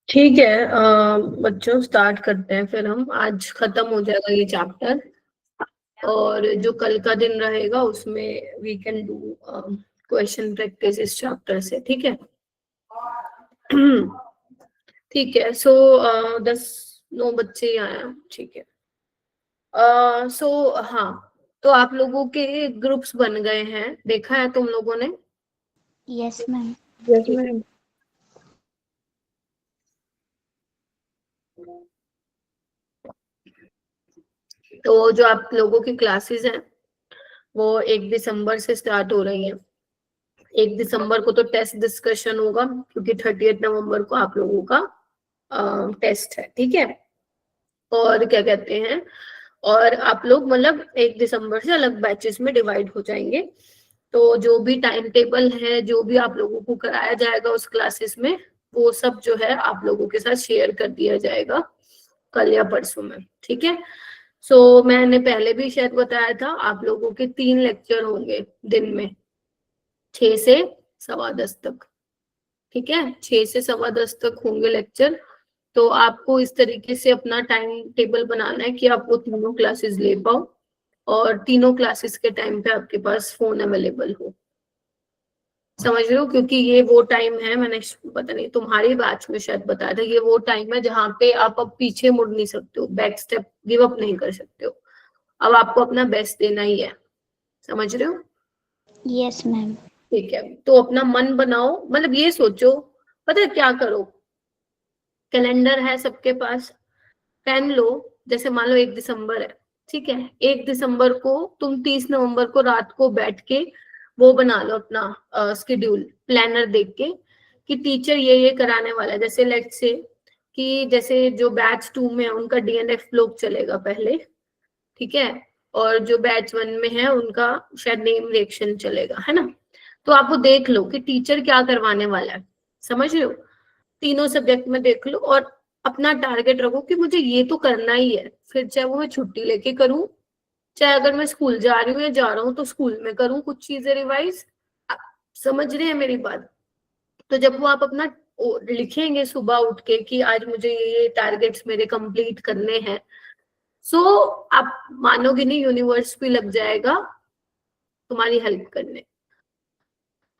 ठीक है बच्चों, स्टार्ट करते हैं फिर हम। आज खत्म हो जाएगा ये चैप्टर, और जो कल का दिन रहेगा उसमें we can do question practice इस चैप्टर से, ठीक है? ठीक है। सो 10-9 बच्चे ही आए हैं, ठीक है। सो हाँ, तो आप लोगों के ग्रुप्स बन गए हैं, देखा है तुम लोगों ने? Yes ma'am. Yes ma'am. तो जो आप लोगों की क्लासेस हैं वो 1 दिसंबर से स्टार्ट हो रही हैं। 1 दिसंबर को तो टेस्ट डिस्कशन होगा, क्योंकि 30 नवंबर को आप लोगों का टेस्ट है, ठीक है? और क्या कहते हैं, और आप लोग मतलब 1 दिसंबर से अलग बैचेस में डिवाइड हो जाएंगे। तो जो भी टाइम टेबल है, जो भी आप लोगों को कराया जाएगा उस क्लासेस में, वो सब जो है आप लोगों के साथ शेयर कर दिया जाएगा कल या परसों में, ठीक है? सो मैंने पहले भी शायद बताया था, आप लोगों के 3 लेक्चर होंगे दिन में, 6 से 10:15 तक, ठीक है? 6 से 10:15 तक होंगे लेक्चर। तो आपको इस तरीके से अपना टाइम टेबल बनाना है कि आप वो तीनों क्लासेस ले पाओ, और तीनों क्लासेस के टाइम पे आपके पास फोन अवेलेबल हो। समझ रहे हो? क्योंकि ये वो टाइम है, मैंने पता नहीं तुम्हारी बैच में शायद बताया था, ये वो टाइम है जहाँ पे आप अब पीछे मुड़ नहीं सकते हो, बैक स्टेप गिव अप नहीं कर सकते हो। अब आपको अपना बेस्ट देना ही है। समझ रहे हो? Yes ma'am. ठीक है, तो अपना मन बनाओ, मतलब ये सोचो, पता है क्या करो? कैलेंडर है सबके पास, पेन लो। जैसे मान लो 1 दिसंबर है, ठीक है? 1 दिसंबर को तुम 30 नवंबर को रात को बैठ के वो बना लो अपना शेड्यूल, प्लानर देख के कि टीचर ये कराने वाला है। जैसे लेट्स से कि जैसे जो बैच 2 में है उनका डीएनएफ ब्लॉक चलेगा पहले, ठीक है? और जो बैच 1 में है उनका शायद नेम रिएक्शन चलेगा, है ना? तो आप वो देख लो कि टीचर क्या करवाने वाला है। समझ रहे हो? तीनों सब्जेक्ट में देख लो, और अपना टारगेट रखो कि मुझे ये तो करना ही है। फिर चाहे वो मैं छुट्टी लेके करूं, चाहे अगर मैं स्कूल जा रही हूँ या जा रहा हूँ तो स्कूल में करूँ कुछ चीजें रिवाइज। समझ रहे हैं मेरी बात? तो जब वो आप अपना लिखेंगे सुबह उठ के कि आज मुझे ये टारगेट्स मेरे कंप्लीट करने हैं, सो आप मानोगे नहीं, यूनिवर्स भी लग जाएगा तुम्हारी हेल्प करने।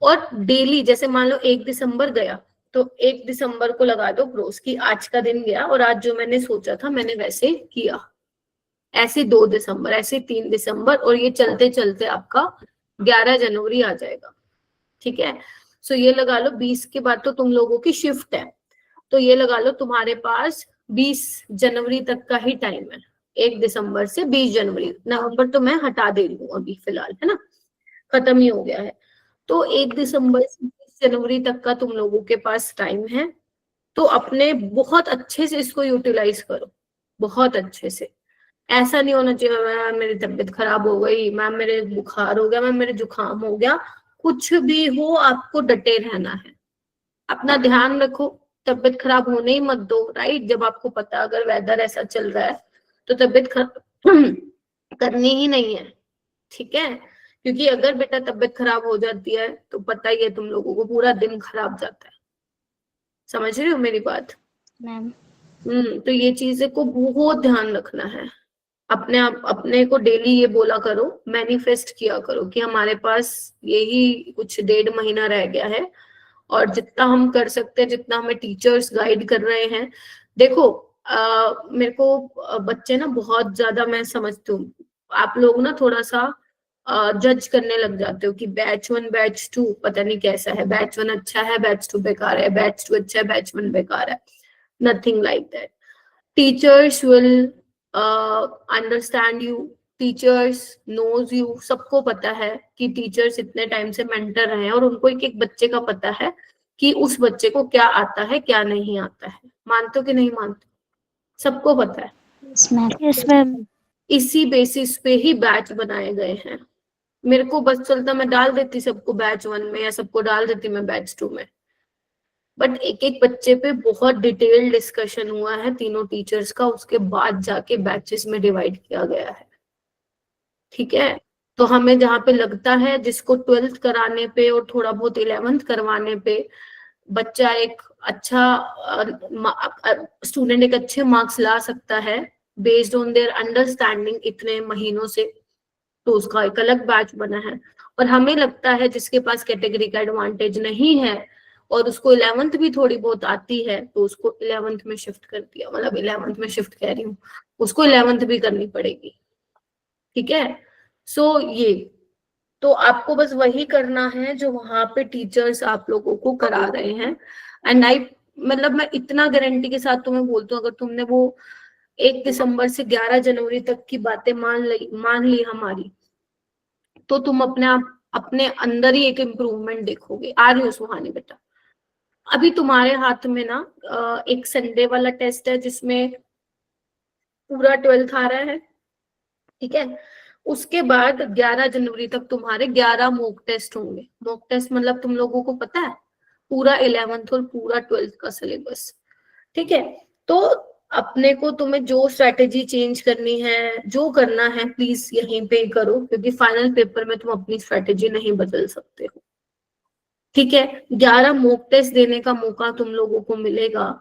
और डेली जैसे मान लो 1 दिसंबर गया, तो 1 दिसंबर को लगा दो क्रॉस की आज का दिन गया, और आज जो मैंने सोचा था मैंने वैसे किया। ऐसे 2 दिसंबर, ऐसे 3 दिसंबर, और ये चलते चलते आपका 11 जनवरी आ जाएगा, ठीक है? सो ये लगा लो 20 के बाद तो तुम लोगों की शिफ्ट है, तो ये लगा लो तुम्हारे पास 20 जनवरी तक का ही टाइम है। 1 दिसंबर से 20 जनवरी, नवंबर तो मैं हटा दे रही हूँ अभी फिलहाल, है ना? खत्म ही हो गया है। तो 1 दिसंबर से 20 जनवरी तक का तुम लोगों के पास टाइम है। तो अपने बहुत अच्छे से इसको यूटिलाइज करो, बहुत अच्छे से। ऐसा नहीं होना चाहिए मैम मेरी तबीयत खराब हो गई, मैम मेरे बुखार हो गया, मैम मेरे जुकाम हो गया। कुछ भी हो, आपको डटे रहना है। अपना ध्यान रखो, तबीयत खराब होने ही मत दो, राइट? जब आपको पता अगर वेदर ऐसा चल रहा है तो तबीयत खराब करनी ही नहीं है, ठीक है? क्योंकि अगर बेटा तबीयत खराब हो जाती है तो पता ही है तुम लोगों को, पूरा दिन खराब जाता है। समझ रहे हो मेरी बात? मैम। तो ये चीजें को बहुत ध्यान रखना है। अपने को डेली ये बोला करो, मैनिफेस्ट किया करो कि हमारे पास यही कुछ 1.5 महीना रह गया है, और जितना हम कर सकते हैं, जितना हमें टीचर्स गाइड कर रहे हैं। देखो मेरे को बच्चे ना बहुत ज्यादा, मैं समझती हूँ आप लोग ना थोड़ा सा जज करने लग जाते हो कि बैच 1 बैच 2 पता नहीं कैसा है, बैच 1 अच्छा है बैच 2 बेकार है, बैच 2 अच्छा है बैच 1 बेकार है। Nothing like that. Teachers will understand you, teachers knows you. सबको पता है कि टीचर्स इतने टाइम से मेंटर रहे हैं, और उनको एक एक बच्चे का पता है कि उस बच्चे को क्या आता है क्या नहीं आता है। मानते हो कि नहीं मानते? सबको पता है। Yes ma'am. Yes ma'am. इसी बेसिस पे ही बैच बनाए गए हैं। मेरे को बस चलता मैं डाल देती सबको बैच 1 में, या सबको डाल देती मैं बैच 2 में, बट एक एक बच्चे पे बहुत डिटेल डिस्कशन हुआ है तीनों टीचर्स का, उसके बाद जाके बैचेस में डिवाइड किया गया है, ठीक है? तो हमें जहाँ पे लगता है जिसको 12th कराने पे और थोड़ा बहुत 11th करवाने पे बच्चा एक अच्छा स्टूडेंट एक अच्छे मार्क्स ला सकता है बेस्ड ऑन देयर अंडरस्टैंडिंग इतने महीनों से, तो उसका एक अलग बैच बना है। और हमें लगता है जिसके पास कैटेगरी का एडवांटेज नहीं है और उसको 11th भी थोड़ी बहुत आती है, तो उसको 11th में शिफ्ट कर दिया, मतलब 11th में शिफ्ट कह रही हूँ, उसको 11th भी करनी पड़ेगी। ठीक है, सो ये तो आपको बस वही करना है जो वहां पे टीचर्स आप लोगों को करा रहे हैं। एंड आई मतलब मैं इतना गारंटी के साथ तुम्हें बोलती हूँ, अगर तुमने वो 1 दिसंबर से 11 जनवरी तक की बातें मान ली हमारी, तो तुम अपने आप अपने अंदर ही एक इम्प्रूवमेंट देखोगे। आ रही हो सुहानी बेटा? अभी तुम्हारे हाथ में ना एक संडे वाला टेस्ट है जिसमें पूरा 12th आ रहा है, ठीक है। उसके बाद 11 जनवरी तक तुम्हारे 11 मॉक टेस्ट होंगे। मॉक टेस्ट मतलब तुम लोगों को पता है पूरा 11th और पूरा 12th का सिलेबस, ठीक है। तो अपने को तुम्हें जो स्ट्रेटेजी चेंज करनी है, जो करना है, प्लीज यहीं पे करो, क्योंकि फाइनल पेपर में तुम अपनी स्ट्रेटेजी नहीं बदल सकते हो, ठीक है। 11 मॉक टेस्ट देने का मौका तुम लोगों को मिलेगा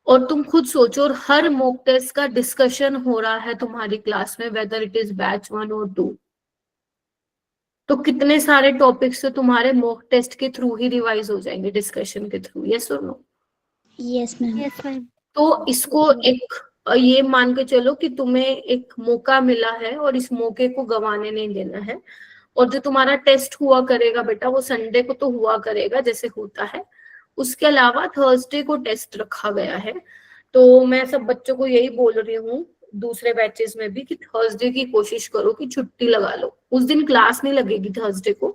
और तुम खुद सोचो, और हर मॉक टेस्ट का डिस्कशन हो रहा है तुम्हारी क्लास में, वेदर इट इज बैच 1 और 2। तो कितने सारे टॉपिक्स तो तुम्हारे मॉक टेस्ट के थ्रू ही रिवाइज हो जाएंगे, डिस्कशन के थ्रू। यस और no? Yes ma'am. Yes ma'am. तो इसको एक ये मान के चलो कि तुम्हें एक मौका मिला है और इस मौके को गंवाने नहीं देना है। और जो तुम्हारा टेस्ट हुआ करेगा बेटा, वो संडे को तो हुआ करेगा जैसे होता है, उसके अलावा थर्सडे को टेस्ट रखा गया है। तो मैं सब बच्चों को यही बोल रही हूँ, दूसरे बैचेस में भी, कि थर्सडे की कोशिश करो कि छुट्टी लगा लो। उस दिन क्लास नहीं लगेगी थर्सडे को,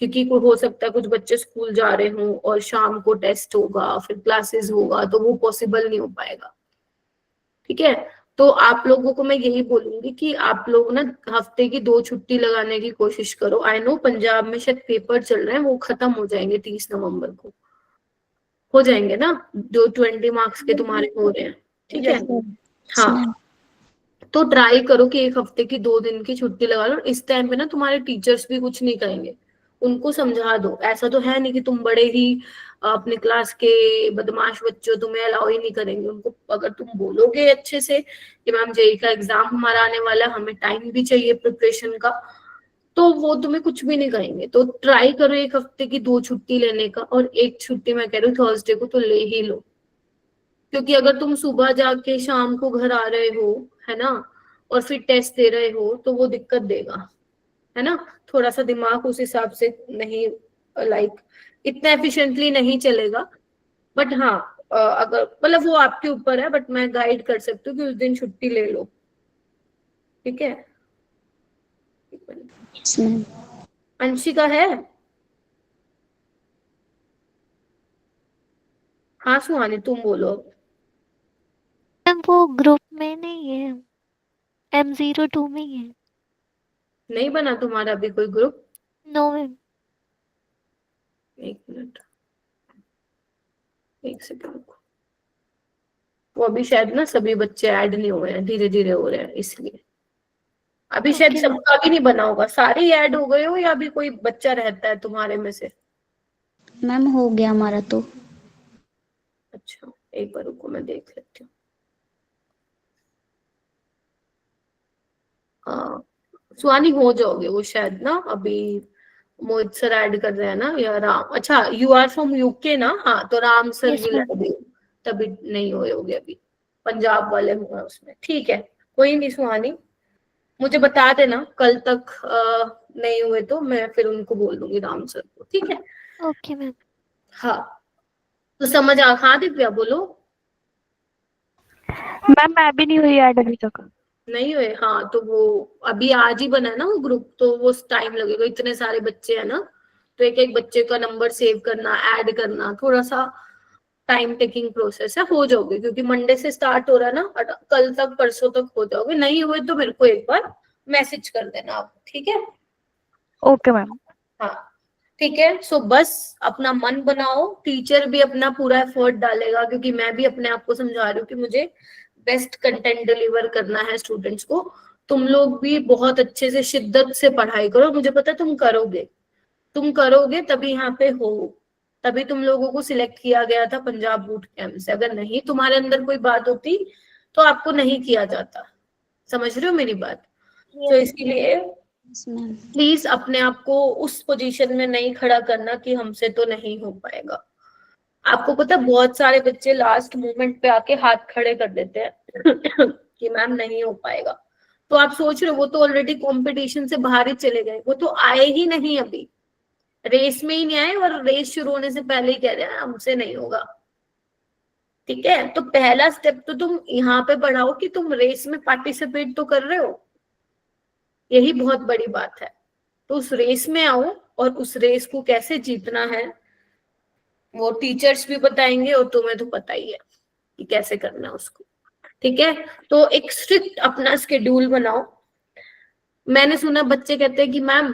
क्योंकि हो सकता है कुछ बच्चे स्कूल जा रहे हों और शाम को टेस्ट होगा, फिर क्लासेस होगा, तो वो पॉसिबल नहीं हो पाएगा, ठीक है। तो आप लोगों को मैं यही बोलूंगी कि आप लोग ना हफ्ते की 2 छुट्टी लगाने की कोशिश करो। आई नो पंजाब में शायद पेपर चल रहे हैं, वो खत्म हो जाएंगे 30 नवंबर को, हो जाएंगे ना, जो 20 मार्क्स के तुम्हारे हो रहे हैं, ठीक है। हाँ, तो ट्राई करो कि एक हफ्ते की 2 दिन की छुट्टी लगा लो। इस टाइम पे ना तुम्हारे टीचर्स भी कुछ नहीं कहेंगे, उनको समझा दो। ऐसा तो है नहीं कि तुम बड़े ही अपने क्लास के बदमाश बच्चों, तुम्हें अलाउ ही नहीं करेंगे। उनको अगर तुम बोलोगे अच्छे से कि मैम जेई का एग्जाम हमारा आने वाला है, हमें टाइम भी चाहिए प्रिपरेशन का, तो वो तुम्हें कुछ भी नहीं कहेंगे। तो ट्राई करो एक हफ्ते की 2 छुट्टी लेने का, और एक छुट्टी मैं कह रही हूँ थर्सडे को तो ले ही लो, क्योंकि अगर तुम सुबह जाके शाम को घर आ रहे हो, है ना, और फिर टेस्ट दे रहे हो, तो वो दिक्कत देगा, है ना। थोड़ा सा दिमाग उस हिसाब से नहीं, लाइक इतना एफिशिएंटली नहीं चलेगा। बट हाँ, अगर मतलब वो आपके ऊपर है, बट मैं गाइड कर सकती हूँ कि उस दिन छुट्टी ले लो, ठीक है। Yes ma'am. अंशिका है? हाँ सुहानी तुम बोलो। मैम वो ग्रुप में नहीं है, M02 में ही है। नहीं बना तुम्हारा अभी कोई ग्रुप? No ma'am. एक मिनट, एक सेकंड। वो अभी शायद ना सभी बच्चे ऐड नहीं हुए हैं, धीरे धीरे हो रहे हैं, इसलिए अभी शायद ओके मैम। सबका भी नहीं बना होगा। सारे ऐड हो गए हो या अभी कोई बच्चा रहता है तुम्हारे में से? मैम हो गया हमारा तो। अच्छा, एक बार रुको मैं देख लेती हूँ। हाँ, सुहानी हो जाओगे वो शायद ना, अभी मोहित सर ऐड कर रहे हैं ना, या राम। अच्छा, यू आर फ्रॉम यूके ना? हाँ, तो Ram sir yes will ma'am. Add you, तभी नहीं हुए होगे अभी, पंजाब वाले हुए हैं उसमें, ठीक है। कोई नहीं सुहानी, मुझे बता देना कल तक नहीं हुए तो मैं फिर उनको बोल दूंगी राम सर को, ठीक है। Okay ma'am. हाँ, तो समझ आ। हाँ दिव्या बोलो। मैम मैं भी नहीं हुई ऐड अभी तक। नहीं हुए? हाँ, तो वो अभी आज ही बना है ना वो ग्रुप, तो वो टाइम लगेगा, इतने सारे बच्चे हैं ना, तो एक एक बच्चे का नंबर सेव करना, ऐड करना, थोड़ा सा टाइम टेकिंग प्रोसेस है। हो जाओगे, क्योंकि मंडे से स्टार्ट हो रहा है ना, कल तक परसों तक हो जाओगे। नहीं हुए तो मेरे को एक बार मैसेज कर देना आप, ठीक है। Okay ma'am. हाँ ठीक है। सो बस अपना मन बनाओ, टीचर भी अपना पूरा एफर्ट डालेगा, क्योंकि मैं भी अपने आप को समझा रही हूँ कि मुझे बेस्ट कंटेंट डिलीवर करना है स्टूडेंट्स को। तुम लोग भी बहुत अच्छे से शिद्दत से पढ़ाई करो, मुझे पता है तुम करोगे तभी यहाँ पे हो, तभी तुम लोगों को सिलेक्ट किया गया था पंजाब बूट कैंप से। अगर नहीं तुम्हारे अंदर कोई बात होती तो आपको नहीं किया जाता। समझ रहे हो मेरी बात? तो इसलिए यस मैम। प्लीज अपने आप को उस पोजीशन में नहीं खड़ा करना कि हमसे तो नहीं हो पाएगा। आपको पता है बहुत सारे बच्चे लास्ट मोमेंट पे आके हाथ खड़े कर देते हैं कि मैम नहीं हो पाएगा। तो आप सोच रहे हो वो तो ऑलरेडी कंपटीशन से बाहर ही चले गए, वो तो आए ही नहीं, अभी रेस में ही नहीं आए और रेस शुरू होने से पहले ही कह रहे हैं हमसे नहीं होगा। ठीक है, तो पहला स्टेप तो तुम यहाँ पे बढ़ाओ कि तुम रेस में पार्टिसिपेट तो कर रहे हो, यही बहुत बड़ी बात है। तो उस रेस में आओ और उस रेस को कैसे जीतना है वो टीचर्स भी बताएंगे और तुम्हें तो पता ही है कि कैसे करना है उसको। ठीक है, तो एक स्ट्रिक्ट अपना स्केड्यूल बनाओ। मैंने सुना बच्चे कहते हैं कि मैम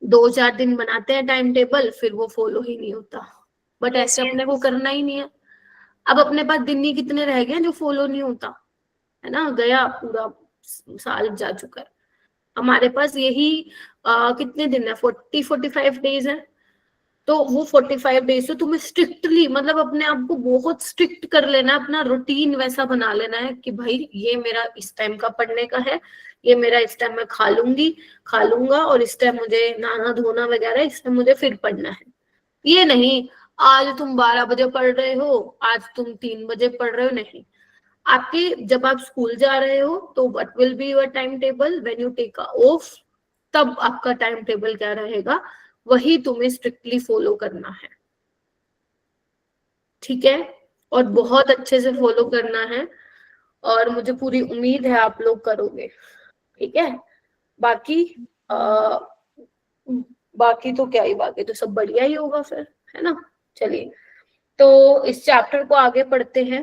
2-4 दिन बनाते हैं टाइम टेबल, फिर वो फॉलो ही नहीं होता। बट ऐसे अपने को करना ही नहीं है। अब अपने पास दिन ही कितने रह गए जो फॉलो नहीं होता है ना, गया पूरा साल जा चुका है। हमारे पास यही कितने दिन है, 40-45 डेज है। तो वो 45 डेज तो तुम्हें स्ट्रिक्टली, मतलब अपने आप को बहुत स्ट्रिक्ट कर लेना है, अपना रूटीन वैसा बना लेना है कि भाई ये मेरा इस टाइम का पढ़ने का है, ये मेरा इस टाइम मैं खा लूंगा और इस टाइम मुझे नहाना धोना वगैरह, इस टाइम मुझे फिर पढ़ना है। ये नहीं आज तुम 12 बजे पढ़ रहे हो, आज तुम 3 बजे पढ़ रहे हो, नहीं। आपके जब आप स्कूल जा रहे हो तो what will be your time table, when you take a off तब आपका टाइम टेबल क्या रहेगा, वही तुम्हें स्ट्रिक्टली फॉलो करना है। ठीक है, और बहुत अच्छे से फॉलो करना है और मुझे पूरी उम्मीद है आप लोग करोगे। ठीक है, बाकी बाकी तो क्या ही, बाकी तो सब बढ़िया ही होगा फिर, है ना। चलिए, तो इस चैप्टर को आगे पढ़ते हैं।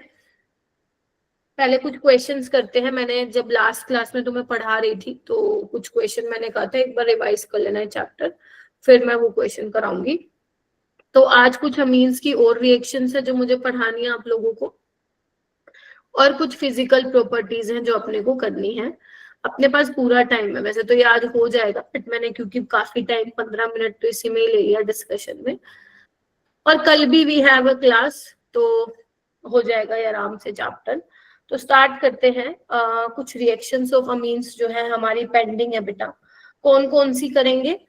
पहले कुछ क्वेश्चंस करते हैं। मैंने जब लास्ट क्लास में तुम्हें पढ़ा रही थी तो कुछ क्वेश्चन मैंने कहा था एक बार रिवाइज कर लेना है चैप्टर, फिर मैं वो क्वेश्चन कराऊंगी। तो आज कुछ अमीन्स की और रिएक्शंस है जो मुझे पढ़ानी है आप लोगों को, और कुछ फिजिकल प्रॉपर्टीज हैं जो अपने को करनी है। अपने पास पूरा टाइम है, वैसे तो याद हो जाएगा बट मैंने क्योंकि काफी टाइम 15 मिनट तो इसी में ही ले लिया डिस्कशन में, और कल भी वी हैव अ क्लास, तो हो जाएगा ये आराम से चैप्टर। तो स्टार्ट करते हैं। कुछ रिएक्शंस ऑफ अमीन्स जो है हमारी पेंडिंग है बेटा। कौन कौन सी करेंगे?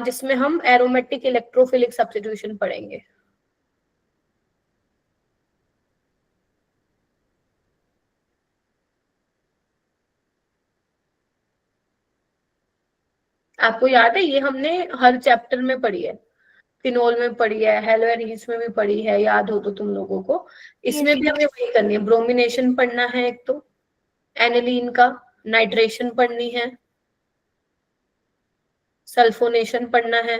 जिसमें हम एरोमेटिक इलेक्ट्रोफिलिक सब्स्टिट्यूशन पढ़ेंगे। आपको याद है ये हमने हर चैप्टर में पढ़ी है, फिनोल में पढ़ी है, हेलोएरीज में भी पढ़ी है, याद हो तो तुम लोगों को। इसमें भी हमें वही करनी है। ब्रोमिनेशन पढ़ना है एक तो, एनिलीन का नाइट्रेशन पढ़नी है, सल्फोनेशन पढ़ना है,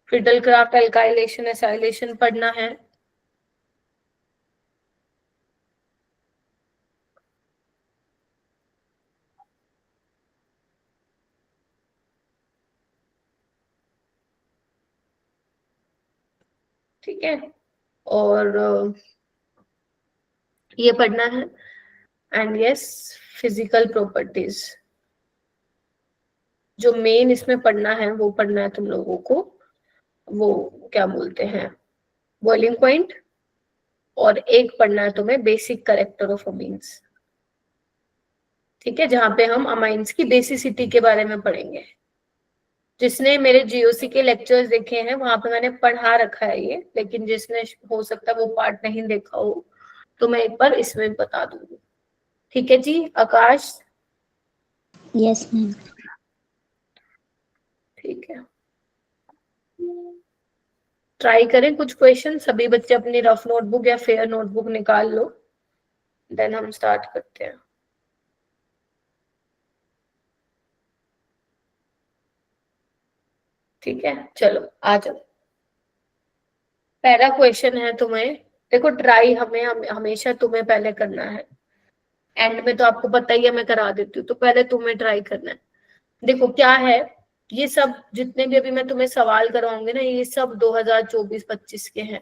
फ्रिडल-क्राफ्ट एल्काइलेशन एसाइलेशन पढ़ना है, ठीक है, और ये पढ़ना है। एंड यस, फिजिकल प्रॉपर्टीज जो मेन इसमें पढ़ना है वो पढ़ना है तुम लोगों को, वो क्या बोलते हैं, बॉइलिंग पॉइंट, और एक पढ़ना है तुम्हें बेसिक कैरेक्टर ऑफ अमीन्स। ठीक है, जहां पे हम अमाइंस की बेसिसिटी के बारे में पढ़ेंगे। जिसने मेरे जीओसी के लेक्चर्स देखे हैं वहां पे मैंने पढ़ा रखा है ये, लेकिन जिसने हो सकता है वो पार्ट नहीं देखा हो तो मैं एक बार इसमें बता दूंगी। ठीक है जी, आकाश? Yes ma'am. ठीक है, ट्राई करें कुछ क्वेश्चन। सभी बच्चे अपनी रफ नोटबुक या फेयर नोटबुक निकाल लो, देन हम स्टार्ट करते हैं। ठीक है, चलो आ जाओ। पहला क्वेश्चन है तुम्हें, देखो ट्राई हमेशा तुम्हें पहले करना है, एंड में तो आपको पता ही है मैं करा देती हूँ, तो पहले तुम्हें ट्राई करना है। देखो क्या है, ये सब जितने भी अभी मैं तुम्हें सवाल कराऊंगी ना ये सब 2024-25 के हैं,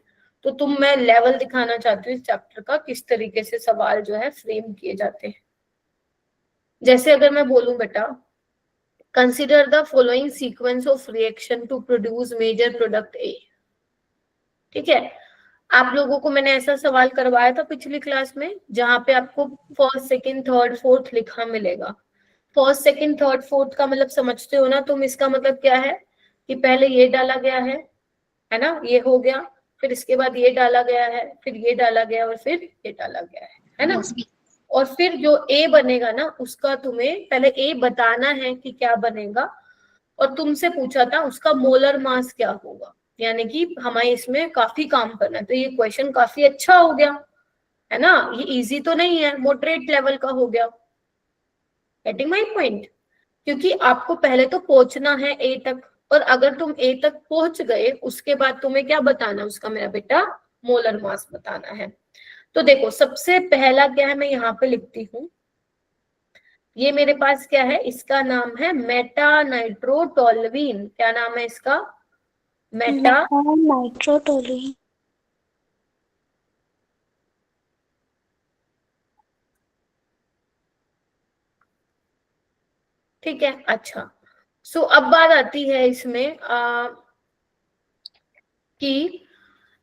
तो मैं लेवल दिखाना चाहती हूँ इस चैप्टर का, किस तरीके से सवाल जो है फ्रेम किए जाते हैं। जैसे अगर मैं बोलूं बेटा, consider the following sequence of reaction to produce major product A. ठीक है, आप लोगों को मैंने ऐसा सवाल करवाया था पिछली क्लास में, जहां पे आपको फर्स्ट सेकंड थर्ड फोर्थ लिखा मिलेगा। फर्स्ट सेकंड थर्ड फोर्थ का मतलब समझते हो ना तुम? इसका मतलब क्या है कि पहले ये डाला गया है ना, ये हो गया, फिर इसके बाद ये डाला गया है, फिर ये डाला गया और फिर ये डाला गया है ना। और फिर जो ए बनेगा ना, उसका तुम्हें पहले ए बताना है कि क्या बनेगा, और तुमसे पूछा था उसका मोलर मास क्या होगा, यानी कि हमें इसमें काफी काम करना है। तो ये क्वेश्चन काफी अच्छा हो गया, है ना। ये इजी तो नहीं है, मॉडरेट लेवल का हो गया। Getting my point? क्योंकि आपको पहले तो पहुंचना है ए तक, और अगर तुम ए तक पहुंच गए उसके बाद तुम्हें क्या बताना है उसका मेरा बेटा? मोलर मास बताना है। तो देखो सबसे पहला क्या है, मैं यहाँ पे लिखती हूँ, ये मेरे पास क्या है, इसका नाम है मेटा नाइट्रोटोलुइन। क्या नाम है इसका? Meta nitrotoluene. ठीक है, अच्छा। सो अब बात आती है इसमें कि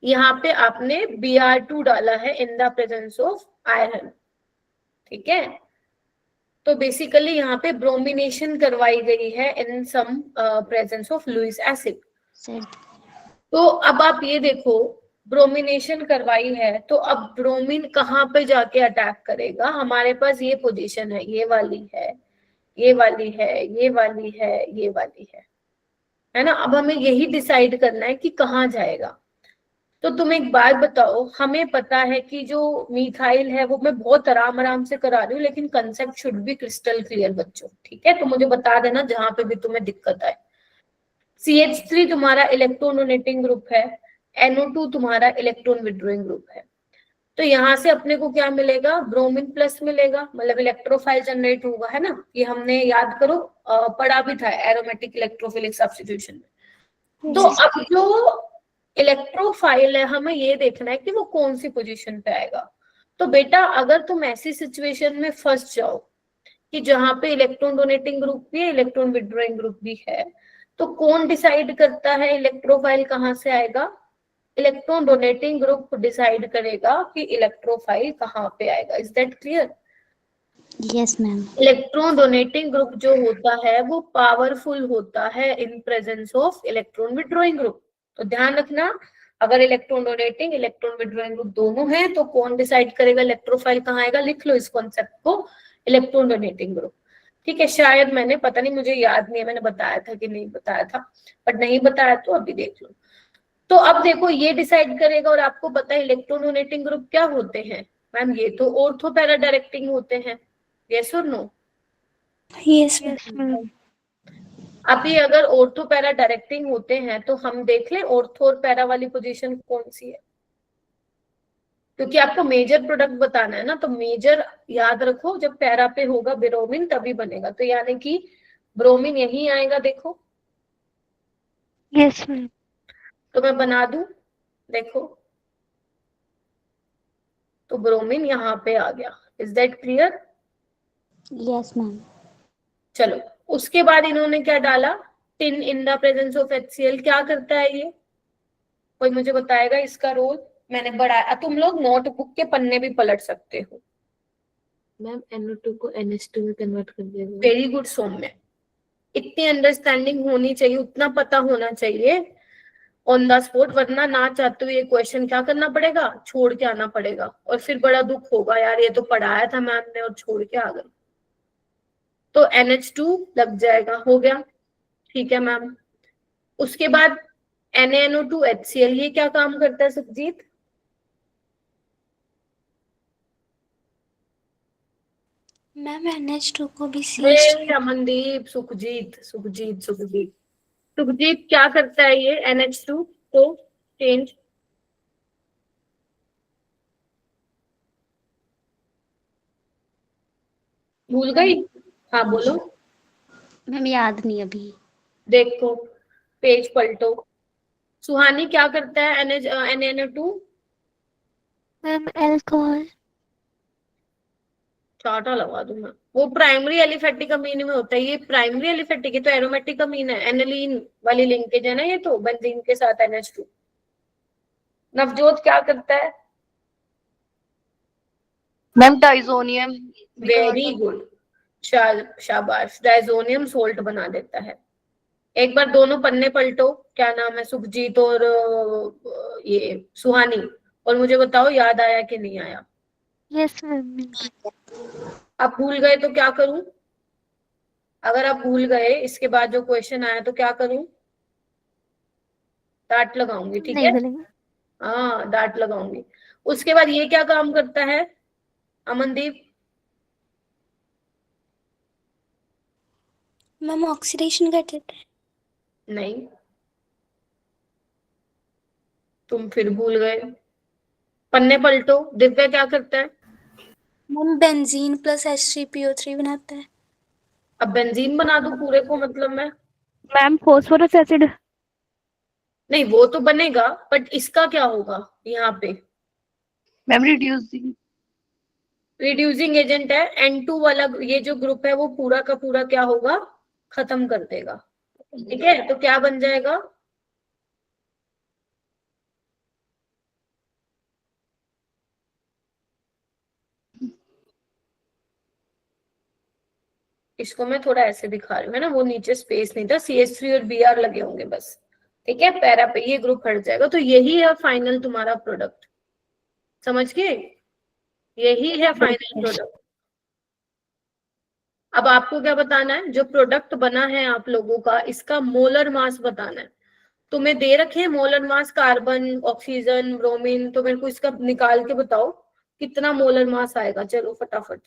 यहाँ पे आपने Br2 डाला है in the presence of iron. ठीक है, तो बेसिकली यहाँ पे ब्रोमिनेशन करवाई गई है इन सम प्रेजेंस ऑफ लुइस एसिड। तो अब आप ये देखो, ब्रोमिनेशन करवाई है, तो अब ब्रोमीन कहाँ पे जाके अटैक करेगा? हमारे पास ये पोजीशन है, ये वाली है, ये वाली है, ये वाली है, ये वाली है ना। अब हमें यही डिसाइड करना है कि कहाँ जाएगा। तो तुम एक बात बताओ, हमें पता है कि जो मिथाइल है वो मैं बहुत आराम से करा रही हूँ, लेकिन concept should be crystal clear बच्चों। ठीक है, तो मुझे बता देना जहां पे भी तुम्हें दिक्कत आए। CH3 तुम्हारा इलेक्ट्रॉन डोनेटिंग ग्रुप है, NO2 तुम्हारा इलेक्ट्रॉन विड्रॉइंग ग्रुप है। तो यहाँ से अपने को क्या मिलेगा? ब्रोमीन प्लस मिलेगा, मतलब इलेक्ट्रोफाइल जनरेट होगा, है ना। ये हमने याद करो पढ़ा भी था एरोमेटिक इलेक्ट्रोफिलिक सब्स्टिट्यूशन में। तो अब जो इलेक्ट्रोफाइल है, हमें ये देखना है कि वो कौन सी पोजीशन पे आएगा। तो बेटा अगर तुम ऐसी सिचुएशन में फंस जाओ कि जहां पे इलेक्ट्रॉन डोनेटिंग ग्रुप भी है, इलेक्ट्रॉन विड्रॉइंग ग्रुप भी है, तो कौन डिसाइड करता है इलेक्ट्रोफाइल कहाँ से आएगा? इलेक्ट्रॉन डोनेटिंग ग्रुप डिसाइड करेगा कि इलेक्ट्रोफाइल कहाँ पे आएगा। Is that clear? Yes ma'am. Electron donating group जो होता है वो पावरफुल होता है in presence of electron withdrawing group. तो ध्यान रखना, अगर electron donating electron withdrawing group दोनों है, तो कौन डिसाइड करेगा इलेक्ट्रोफाइल कहाँ आएगा? लिख लो इस कॉन्सेप्ट को, इलेक्ट्रॉन डोनेटिंग ग्रुप। ठीक है, शायद मैंने, पता नहीं मुझे याद नहीं है मैंने बताया था कि नहीं बताया था, बट नहीं बताया तो अभी देख लो। तो अब देखो ये डिसाइड करेगा, और आपको पता है इलेक्ट्रॉन डोनेटिंग ग्रुप क्या होते हैं मैम? ये तो ऑर्थो पैरा डायरेक्टिंग होते हैं। यस और नो? Yes ma'am. अभी अगर ऑर्थो पैरा डायरेक्टिंग होते हैं तो हम देख लें ऑर्थो और पैरा वाली पोजीशन कौन सी है, क्योंकि आपको मेजर प्रोडक्ट बताना है ना। तो मेजर याद रखो, जब पैरा पे होगा ब्रोमीन तभी बनेगा, तो यानी कि ब्रोमीन यही आएगा। देखो यस मैम। तो मैं बना दूं, देखो तो ब्रोमीन यहाँ पे आ गया। Is that clear? Yes ma'am. चलो, उसके बाद इन्होंने क्या डाला? Tin in the presence of HCl। क्या करता है ये? कोई मुझे बताएगा इसका रोल? मैंने बढ़ाया, तुम लोग नोटबुक के पन्ने भी पलट सकते हो। मैम NO2 को NH2 में कन्वर्ट कर दिया गया। वेरी गुड सौम्य, इतनी अंडरस्टैंडिंग होनी चाहिए, उतना पता होना चाहिए ऑन द स्पॉट, वरना ना चाहते हुए ये क्वेश्चन क्या करना पड़ेगा? छोड़ के आना पड़ेगा, और फिर बड़ा दुख होगा, यार ये तो पढ़ाया था मैम ने और छोड़ के आ गई। तो NH2 लग जाएगा, हो गया। ठीक है मैम, उसके बाद NaNO2 HCl, ये क्या काम करता है सुखजीत? मैम NH2 को भी अमनदीप, सुखजीत सुखजीत सुखजीत सुखजीत क्या करता है ये NH2 को चेंज? भूल गई? हाँ बोलो। मैम याद नहीं अभी। देखो पेज पलटो। सुहानी क्या करता है NaNO2? Ma'am alcohol. चार्टा लगा दूं मैं। वो प्राइमरी एलिफेटिक अमीन में होता है, ये प्राइमरी एलिफेटिक, ये तो एरोमेटिक अमीन है, एनिलीन वाली लिंकेज है ना ये तो, बेंजीन के साथ NH2। नवजोत क्या करता है? मैम डाइजोनियम भी कहा वेरी था। गुड, शाबाश, डाइजोनियम सोल्ट बना देता है। एक बार दोनों पन्ने पलटो, क्या नाम है, सुखजीत और ये सुहानी, और मुझे बताओ याद आया कि नहीं आया। Yes ma'am. अब भूल गए तो क्या करूं? अगर आप भूल गए इसके बाद जो क्वेश्चन आया तो क्या करूं? डांट लगाऊंगी, ठीक नहीं है? बोलेंगे। हाँ, डांट लगाऊंगी। उसके बाद ये क्या काम करता है अमनदीप? मैम ऑक्सीडेशन कर देते हैं। नहीं, तुम फिर भूल गए। पन्ने पलटो, दिव्या क्या करता है? मैम बेंजीन प्लस H3PO3 बनाता है। अब बेंजीन बना दूं पूरे को, मतलब मैं? Ma'am phosphorous acid. नहीं, वो तो बनेगा, बट इसका क्या होगा यहाँ पे? Ma'am reducing. रिड्यूसिंग एजेंट है, N2 वाला ये जो ग्रुप है वो पूरा का पूरा क्या होगा, खत्म कर देगा। ठीक है, तो क्या बन जाएगा? इसको मैं थोड़ा ऐसे दिखा रही हूँ, है ना, वो नीचे स्पेस नहीं था, CH3 और Br लगे होंगे बस। ठीक है, पैरा पे ये ग्रुप हट जाएगा, तो यही है फाइनल तुम्हारा प्रोडक्ट। समझ गए? यही है फाइनल प्रोडक्ट। अब आपको क्या बताना है, जो प्रोडक्ट बना है आप लोगों का, इसका मोलर मास बताना है। तुम्हें दे रखे हैं molar mass, carbon, oxygen, bromine, तो मेरे को इसका निकाल के बताओ कितना मोलर मास आएगा, चलो फटाफट।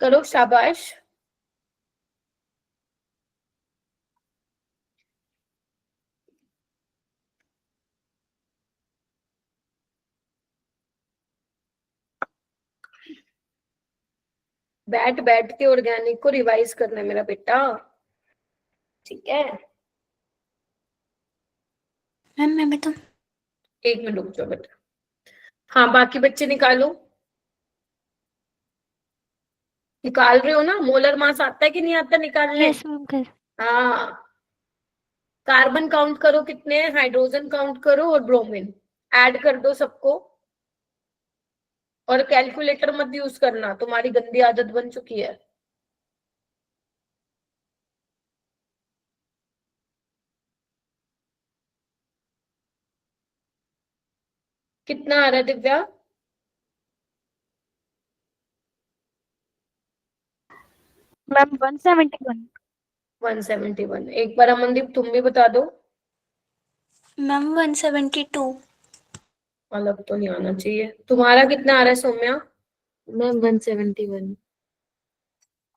करो, शाबाश। बैठ बैठ के ऑर्गेनिक को रिवाइज करना है मेरा बेटा, ठीक है? मैम मैं बताऊँ? एक मिनट रुक जाओ बेटा। हाँ, बाकी बच्चे निकालो। निकाल रहे हो ना? मोलर मास आता है कि नहीं आता निकालने? यस मैम कर। हाँ। कार्बन काउंट करो कितने हैं, हाइड्रोजन काउंट करो, और ब्रोमीन ऐड कर दो सबको। और कैलकुलेटर मत यूज करना, तुम्हारी गंदी आदत बन चुकी है। कितना आ रहा है दिव्या? मैम 171। 171। एक बार अमनदीप तुम भी बता दो। मैम 172। अलग तो नहीं आना चाहिए। तुम्हारा कितना आ रहा है सौम्या? मैम 171।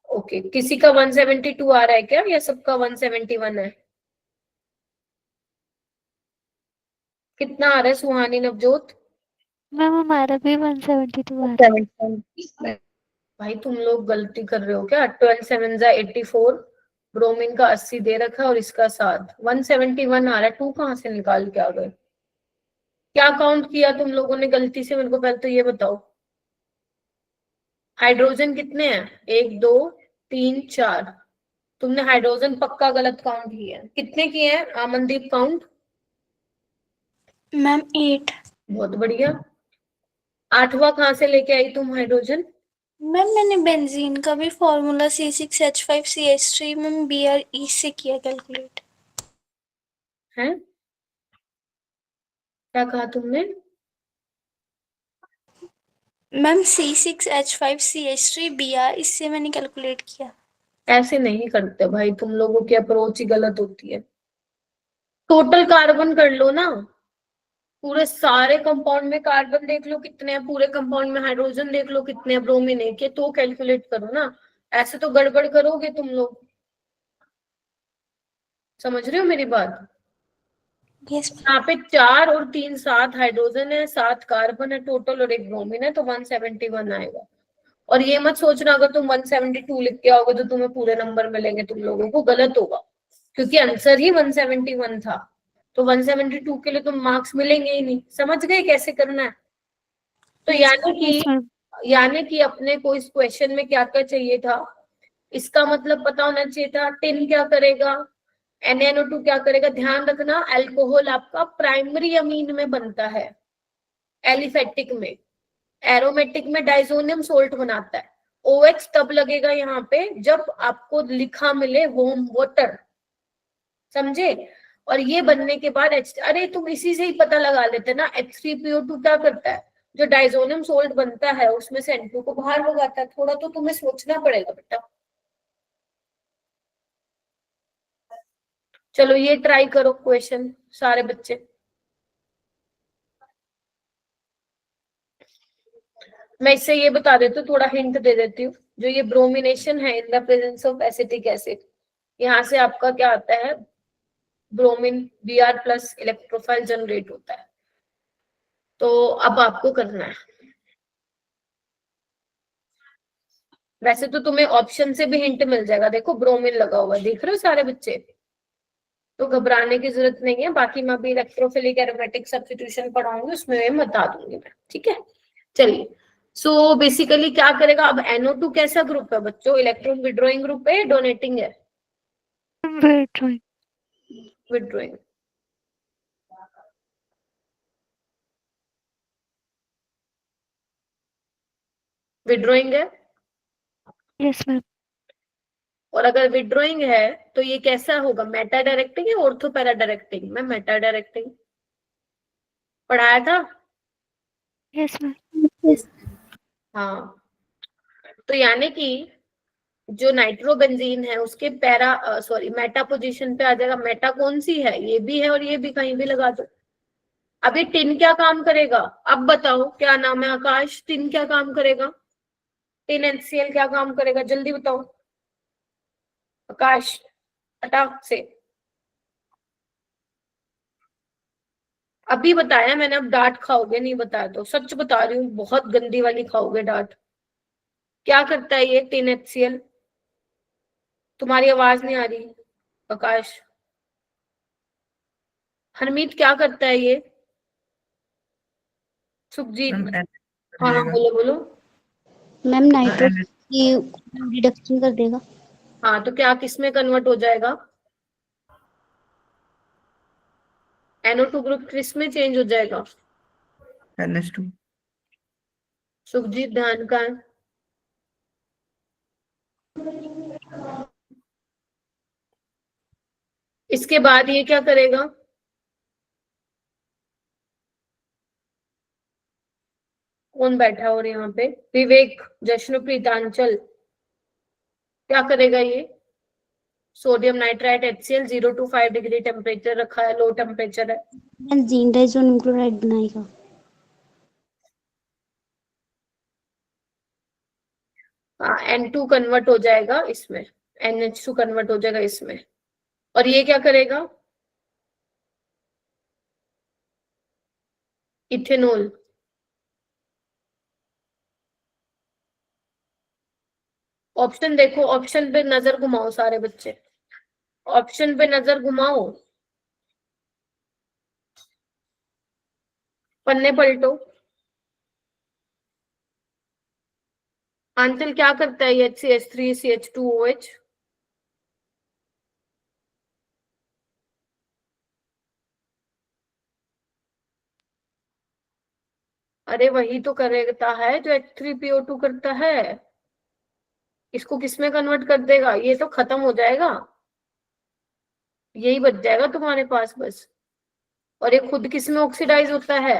ओके, किसी का 172 आ रहा है क्या, या सबका 171 है? कितना आ रहा है सुहानी, नवजोत? मैम हमारा भी 172 आ रहा है। भाई तुम लोग गलती कर रहे हो क्या? 12 7 जा 84, ब्रोमीन का 80 दे रखा है और इसका 7, 171 आ रहा है। 2 कहाँ से निकाल के आ गए? क्या काउंट किया तुम लोगों ने गलती से, मेरे को पहले तो ये बताओ। हाइड्रोजन कितने हैं? 1 2 3 4। तुमने हाइड्रोजन पक्का गलत काउंट किया है। कितने किए हैं आमनदीप काउंट? मैम 8। बहुत बढ़िया। 8वां कहाँ से लेके आई तुम हाइड्रोजन? मैम मैंने बेंजीन का भी फॉर्मूला C6H5CH3 मैम BrE से किया कैलकुलेट। है? क्या कहा तुमने? मैम C6H5CH3 Br इससे मैंने कैलकुलेट किया। ऐसे नहीं करते भाई, तुम लोगों की अप्रोच ही गलत होती है। टोटल कार्बन कर लो ना, पूरे सारे कंपाउंड में कार्बन देख लो कितने हैं, पूरे कंपाउंड में हाइड्रोजन देख लो कितने हैं, ब्रोमीन है के, तो कैलकुलेट करो ना। ऐसे तो गड़बड़ करोगे तुम लोग। समझ रहे हो मेरी बात? यस यहाँ पे 4 और 3 7 हाइड्रोजन है, 7 कार्बन है टोटल और 1 ब्रोमीन है, तो 171 आएगा। और ये मत सोचना अगर तुम 172 लिख के आओगे तो तुम्हें पूरे नंबर मिलेंगे, तुम लोगों को गलत होगा, क्योंकि आंसर ही 171 था, तो 172 के लिए तुम मार्क्स मिलेंगे ही नहीं। समझ गए कैसे करना है? तो यानी कि अपने को इस क्वेश्चन में क्या क्या चाहिए था, इसका मतलब पता होना चाहिए था। टिन क्या करेगा, NaNO2 क्या करेगा। ध्यान रखना अल्कोहल आपका प्राइमरी अमीन में बनता है, एलिफेटिक में, एरोमेटिक में डाइजोनियम सोल्ट बनाता है। OH तब लगेगा यहाँ पे जब आपको लिखा मिले होम वाटर, समझे। और ये बनने के बाद अरे तुम इसी से ही पता लगा लेते ना, H3PO2 क्या करता है, जो डाइजोनियम सोल्ट बनता है उसमें से N2 को बाहर भगाता है। थोड़ा तो तुम्हें सोचना पड़ेगा बेटा। चलो ये ट्राई करो क्वेश्चन सारे बच्चे। मैं इससे ये बता देती हूँ, थोड़ा हिंट दे देती हूँ। जो ये ब्रोमिनेशन है in the presence of acetic acid, यहाँ से आपका क्या आता है, ब्रोमीन Br+ इलेक्ट्रोफाइल जनरेट होता है। तो अब आपको करना है, वैसे तो तुम्हें ऑप्शन से भी हिंट मिल जाएगा, देखो ब्रोमीन लगा हुआ देख रहे हो सारे बच्चे, तो घबराने की जरूरत नहीं है। बाकी मैं अभी इलेक्ट्रोफिलिक एरोमेटिक सब्स्टिट्यूशन पढ़ाऊंगी, उसमें बता दूंगी मैं, ठीक है। चलिए, सो बेसिकली क्या करेगा अब, NO2 कैसा ग्रुप है बच्चों, इलेक्ट्रॉन विड्रॉइंग ग्रुप है, डोनेटिंग है, विड्रॉइंग। विड्रॉइंग है, यस मैम। और अगर विड्रॉइंग है तो ये कैसा होगा, मेटा डायरेक्टिंग है, ऑर्थो पैरा डायरेक्टिंग में, मेटा डायरेक्टिंग पढ़ाया था। Yes ma'am. हाँ, तो यानी कि जो नाइट्रोबेंजीन है उसके मेटा पोजीशन पे आ जाएगा। मेटा कौन सी है, ये भी है और ये भी, कहीं भी लगा दो। अभी टिन क्या काम करेगा, अब बताओ क्या नाम है, आकाश, टिन क्या काम करेगा, टिन HCl क्या काम करेगा, जल्दी बताओ आकाश, फटाक से। अभी बताया मैंने, अब डांट खाओगे, नहीं बताया तो सच बता रही हूँ, बहुत गंदी वाली खाओगे डांट। क्या करता है ये टिन HCl, तुम्हारी आवाज नहीं आ रही आकाश। हरमीत क्या करता है ये, सुखजीत, हाँ हाँ बोलो बोलो। मैम नाइट्रोजन की रिडक्शन कर देगा। हाँ, तो क्या किस में कन्वर्ट हो जाएगा, NO2 ग्रुप किस में चेंज हो जाएगा, NH2। सुखजीत ध्यान का है। इसके बाद ये क्या करेगा, कौन बैठा और यहाँ पे, विवेक, जश्नप्रीत, आंचल, क्या करेगा ये, sodium nitrite HCl 0 to 5 degree temperature रखा है, लो टेम्परेचर है। बेंजीन डाइज़ोनियम क्लोराइड बनाएगा। N2 कन्वर्ट हो जाएगा इसमें, NH2 कन्वर्ट हो जाएगा इसमें, और ये क्या करेगा, इथेनॉल। ऑप्शन देखो, ऑप्शन पे नजर घुमाओ सारे बच्चे, ऑप्शन पे नजर घुमाओ, पन्ने पलटो। आंचल क्या करता है ये HCH3CH2OH, अरे वही तो करता है जो H3PO2 करता है। इसको किसमें कन्वर्ट कर देगा, ये तो खत्म हो जाएगा, यही बच जाएगा तुम्हारे पास बस। और ये खुद किसमें ऑक्सीडाइज होता है,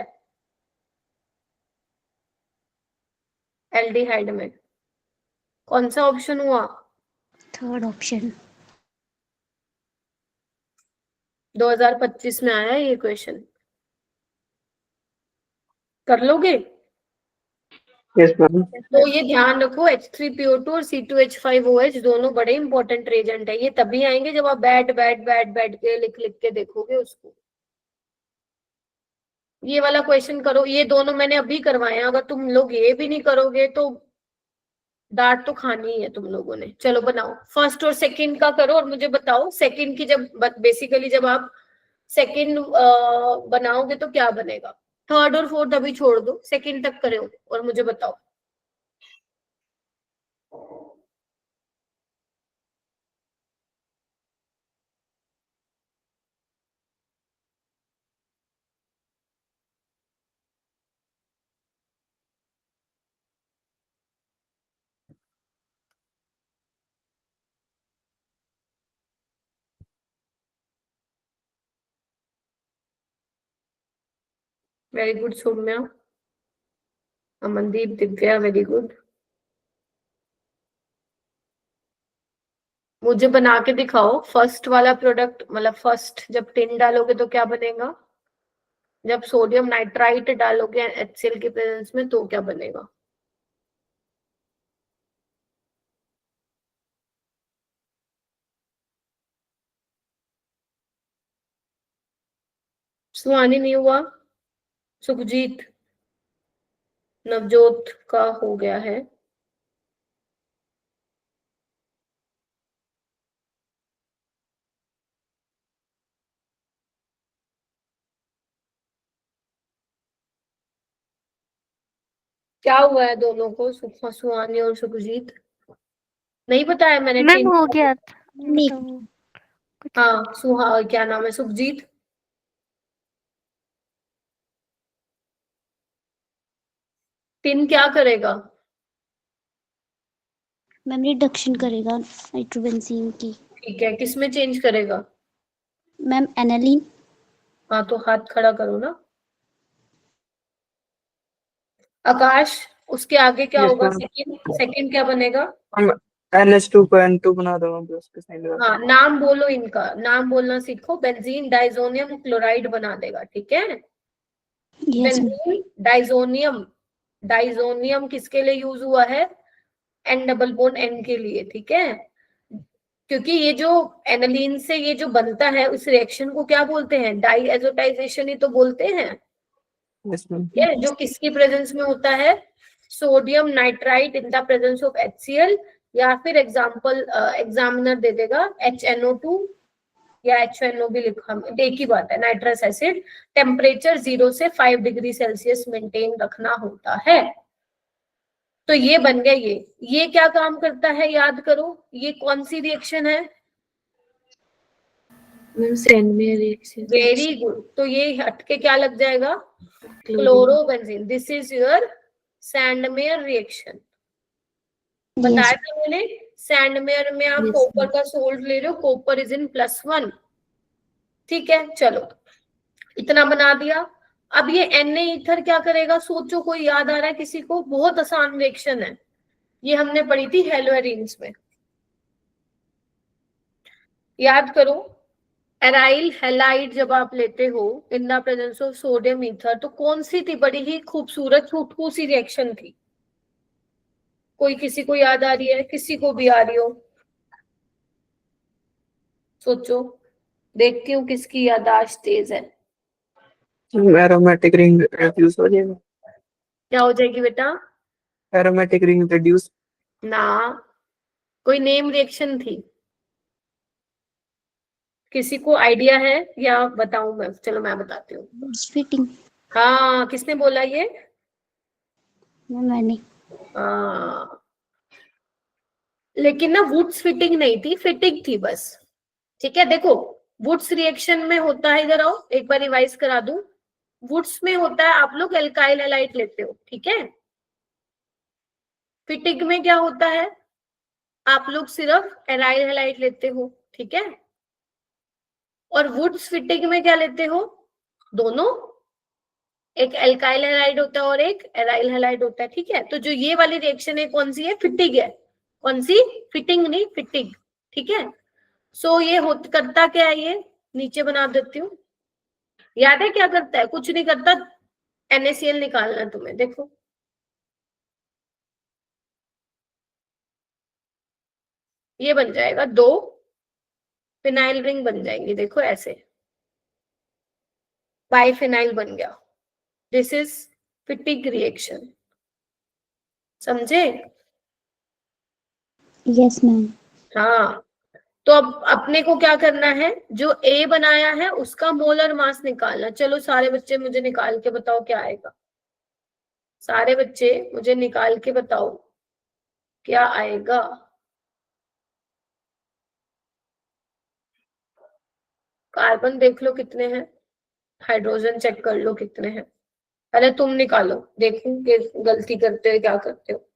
एल्डिहाइड में। कौन सा ऑप्शन हुआ, थर्ड ऑप्शन। 2025 में आया ये क्वेश्चन, कर लोगे। Yes ma'am. तो ये ध्यान रखो, H3PO2 और C2H5OH दोनों बड़े इंपॉर्टेंट रेजेंट है। ये तभी आएंगे जब आप बैठ के लिख के देखोगे उसको। ये वाला क्वेश्चन करो, ये दोनों मैंने अभी करवाए हैं, अगर तुम लोग ये भी नहीं करोगे तो डांट तो खानी ही है तुम लोगों ने। चलो बनाओ, फर्स्ट और सेकंड का करो और मुझे बताओ सेकंड की, जब बेसिकली जब आप सेकंड बनाओगे तो क्या बनेगा। थर्ड और फोर्थ अभी छोड़ दो, सेकंड तक करो और मुझे बताओ। Very good Saumya, Amandeep, Divya, very good. मुझे बना के दिखाओ फर्स्ट वाला प्रोडक्ट, मतलब फर्स्ट जब टिन डालोगे तो क्या बनेगा, जब सोडियम नाइट्राइट डालोगे HCl के प्रेजेंस में तो क्या बनेगा। सुहानी नहीं हुआ, सुखजीत, नवजोत का हो गया है। क्या हुआ है दोनों को, सुहानी और सुखजीत? नहीं बताया मैंने मैम टिन। हो गया था नहीं। मतलब कुछ हाँ क्या नाम है, सुखजीत? टिन क्या करेगा? मैम रिडक्शन करेगा नाइट्रोबेंजीन की। ठीक है, किस में चेंज करेगा? Ma'am aniline. हाँ तो हाथ खड़ा करो ना। आकाश, उसके आगे क्या Yes, होगा, ma'am. सेकंड सेकंड क्या बनेगा? हम NH2 को N2 बना दो मैम, उसके साइड में। हाँ नाम बोलो, इनका नाम बोलना सीखो। बेंजीन डाइजोनियम क्लोराइड बना देगा, ठीक है। Yes ma'am. Benzene diazonium, diazonium किसके लिए यूज हुआ है? N डबल बॉन्ड N के लिए, ठीक है। क्योंकि ये जो एनालीन से ये जो बनता है उस रिएक्शन को क्या बोलते हैं, डाई एजोटाइजेशन ही तो बोलते हैं। Yes, ma'am. ये जो किसकी प्रेजेंस में होता है, sodium nitrite in the presence of HCl, या फिर एग्जांपल एग्जामिनर दे देगा HNO2 या HNO भी लिखा, एक ही बात है, नाइट्रस एसिड। टेम्परेचर 0 से 5 डिग्री सेल्सियस मेंटेन रखना होता है। तो ये बन गया ये क्या काम करता है याद करो, ये कौन सी रिएक्शन है? Ma'am Sandmeyer reaction. Very good, तो ये हटके क्या लग जाएगा, chlorobenzene. This is your Sandmeyer reaction. बताया था मैंने, सैंडमेयर में आप Yes, कॉपर का सोल्ट ले रहे हो, कॉपर इज इन +1, ठीक है। चलो इतना बना दिया। अब ये Na ईथर क्या करेगा, सोचो, कोई याद आ रहा है किसी को? बहुत आसान रिएक्शन है, ये हमने पढ़ी थी हेलोएरिन्स में, याद करो। एराइल हैलाइड जब आप लेते हो in the presence of sodium ether, तो कौन सी थी, बड़ी ही खूबसूरत छुटकू सी रिएक्शन थी। कोई किसी को याद आ रही है, किसी को भी आ रही हो? सोचो, देखती हूँ किसकी याददाश्त तेज है। एरोमेटिक रिंग रिड्यूस हो जाएगा। क्या हो जाएगी बेटा? Aromatic ring reduce. ना, कोई नेम रिएक्शन थी, किसी को आइडिया है या बताऊं मैं? चलो मैं बताती हूँ। फिटिंग। हाँ, किसने बोला ये? मैंने। हाँ, लेकिन ना वुड्स फिटिंग नहीं थी, फिटिंग थी बस, ठीक है। देखो वुड्स रिएक्शन में होता है, इधर आओ एक बार रिवाइज करा दूं। वुड्स में होता है, आप लोग एल्काइल हैलाइड लेते हो, ठीक है। फिटिंग में क्या होता है, आप लोग सिर्फ एराइल हैलाइड लेते हो, ठीक है। और वुड्स फिटिंग में क्या लेते हो, दोनों, एक एल्काइल हैलाइड होता है और एक एराइल हैलाइड होता है, ठीक है। तो जो ये वाली रिएक्शन है कौन सी है, फिटिंग है। कौन सी? फिटिंग नहीं, फिटिंग, ठीक है। सो ये करता क्या है, ये नीचे बना देती हूँ। याद है क्या करता है? कुछ नहीं करता, NaCl निकालना है तुम्हें, देखो ये बन जाएगा, 2 फिनाइल रिंग बन जाएंगी, देखो ऐसे, बाइफिनाइल बन गया, दिस इज फिटिक रिएक्शन, समझे? Yes ma'am. हाँ, तो अब अपने को क्या करना है, जो ए बनाया है उसका मोलर मास निकालना। चलो सारे बच्चे मुझे निकाल के बताओ क्या आएगा, सारे बच्चे मुझे निकाल के बताओ क्या आएगा। कार्बन देख लो कितने हैं, हाइड्रोजन चेक कर लो कितने हैं। पहले तुम निकालो, देखूं कि गलती करते हो क्या करते हो।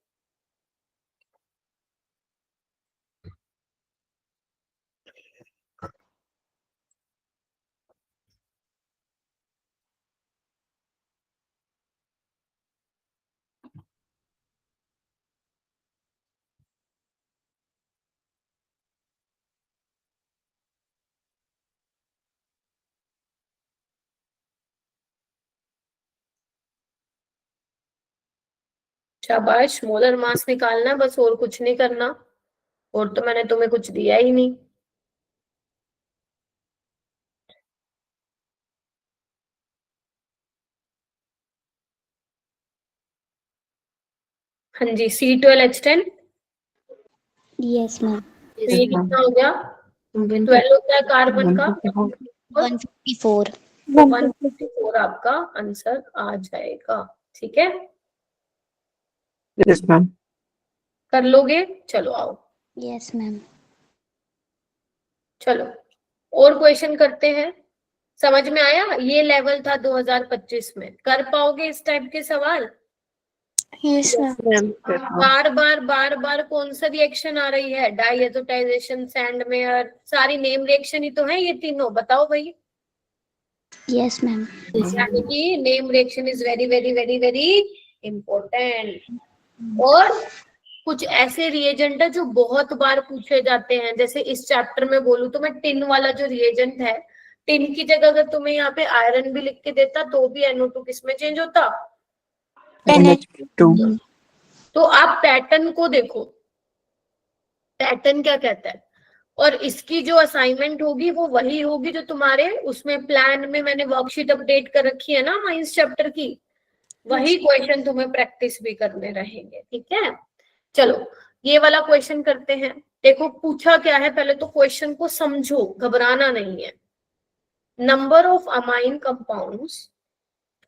शाबाश, मोलर मास निकालना है बस, और कुछ नहीं करना, और तो मैंने तुम्हें कुछ दिया ही नहीं। हाँ जी, C12H10, यस मैम। तो ये कितना हो गया, 12 होता है कार्बन का, 154। 154 आपका आंसर आ जाएगा। ठीक है, Yes, ma'am. कर लोगे? चलो आओ, यस मैम। चलो और क्वेश्चन करते हैं। समझ में आया? ये लेवल था 2025 में, कर पाओगे इस टाइप के सवाल? Yes ma'am. Ma'am, yes, ma'am. बार बार कौन सा रिएक्शन आ रही है? डाइएथोटाइजेशन, सैंडमेयर, सारी नेम रिएक्शन ही तो है ये तीनों, बताओ भाई। Yes ma'am. यानी कि name reaction is very very very very important. और कुछ ऐसे रिएजेंट है जो बहुत बार पूछे जाते हैं, जैसे इस चैप्टर में बोलूं तो मैं टिन वाला जो रिएजेंट है, टिन की जगह अगर तुम्हें यहाँ पे आयरन भी लिख के देता तो भी NO2 किसमें चेंज होता? NH2. तो आप पैटर्न को देखो, पैटर्न क्या कहता है, और इसकी जो असाइनमेंट होगी वो वही होगी जो तुम्हारे उसमें प्लान में मैंने वर्कशीट अपडेट कर रखी है ना माइंस चैप्टर की, वही क्वेश्चन तुम्हें प्रैक्टिस भी करने रहेंगे। ठीक है, चलो ये वाला क्वेश्चन करते हैं। देखो पूछा क्या है, पहले तो क्वेश्चन को समझो, घबराना नहीं है। Number of amine compounds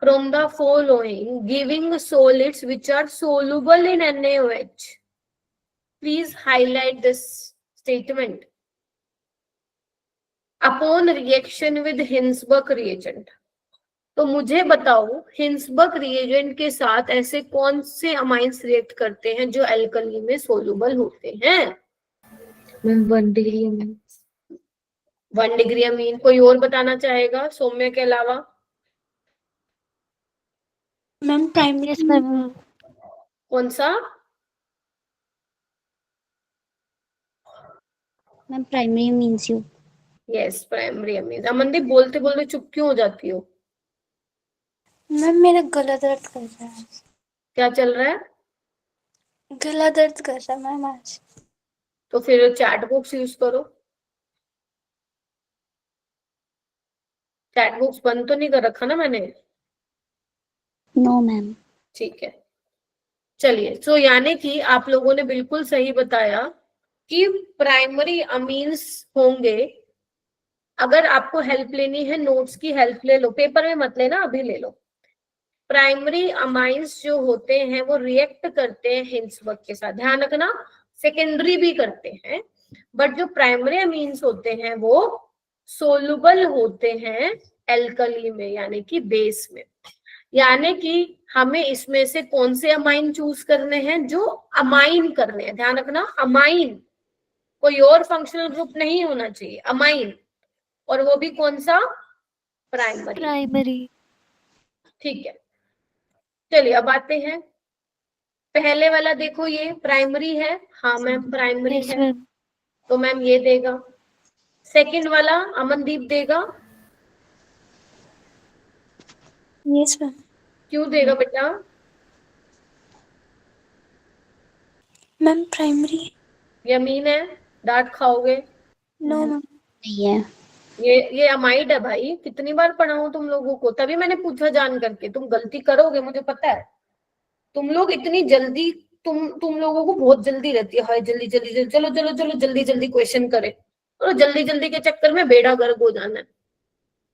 from the following giving solids which are soluble in NaOH. Please highlight this statement. Upon reaction with Hinsberg reagent. तो मुझे बताओ हिंसबर्ग रिएजेंट के साथ ऐसे कौन से अमाइंस रिएक्ट करते हैं जो एल्कली में सोलुबल होते हैं? Ma'am 1 degree amine. 1 degree amine. कोई और बताना चाहेगा सौम्य के अलावा? Ma'am primary. Yes ma'am. कौन सा? Ma'am primary means you. Yes, primary amine. Amandeep बोलते बोलते चुप क्यों हो जाती हो? मैम मेरा गला दर्द कर रहा है। क्या चल रहा है? गला दर्द कर रहा है मैम आज। तो फिर चैट बॉक्स यूज करो। चैट बॉक्स बंद तो नहीं कर रखा ना मैंने? No ma'am. ठीक है, चलिए। सो यानी कि आप लोगों ने बिल्कुल सही बताया कि प्राइमरी अमीन्स होंगे। अगर आपको हेल्प लेनी है, नोट्स की हेल्प ले लो, पेपर में मत लेना, अभी ले लो। प्राइमरी अमाइंस जो होते हैं वो रिएक्ट करते हैं हिंसबर्ग के साथ, ध्यान रखना, सेकेंडरी भी करते हैं, बट जो प्राइमरी अमीन्स होते हैं वो सोलुबल होते हैं एल्कली में, यानी कि बेस में। यानी कि हमें इसमें से कौन से अमाइन चूज करने हैं? जो अमाइन करने हैं, ध्यान रखना, अमाइन, कोई और फंक्शनल ग्रुप नहीं होना चाहिए, अमाइन, और वो भी कौन सा? प्राइमरी। प्राइमरी। ठीक है, चलिए अब आते हैं। पहले वाला देखो, ये प्राइमरी है, हाँ मैम प्राइमरी यस है, मैम। तो मैम ये देगा। सेकंड वाला अमनदीप देगा, यस मैम। क्यों देगा बेटा? Ma'am primary. यमीन है, डांट खाओगे। No ma'am. नहीं है। ये अमाइड है भाई, कितनी बार पढ़ाऊं तुम लोगों को, तभी मैंने पूछा जान करके। तुम गलती करोगे मुझे पता है, तुम लोग इतनी जल्दी, तुम लोगों को बहुत जल्दी रहती है, हाय जल्दी जल्दी जल्दी, चलो चलो चलो जल्दी जल्दी क्वेश्चन करे, और जल्दी जल्दी के चक्कर में बेड़ा गर्क हो जाना है।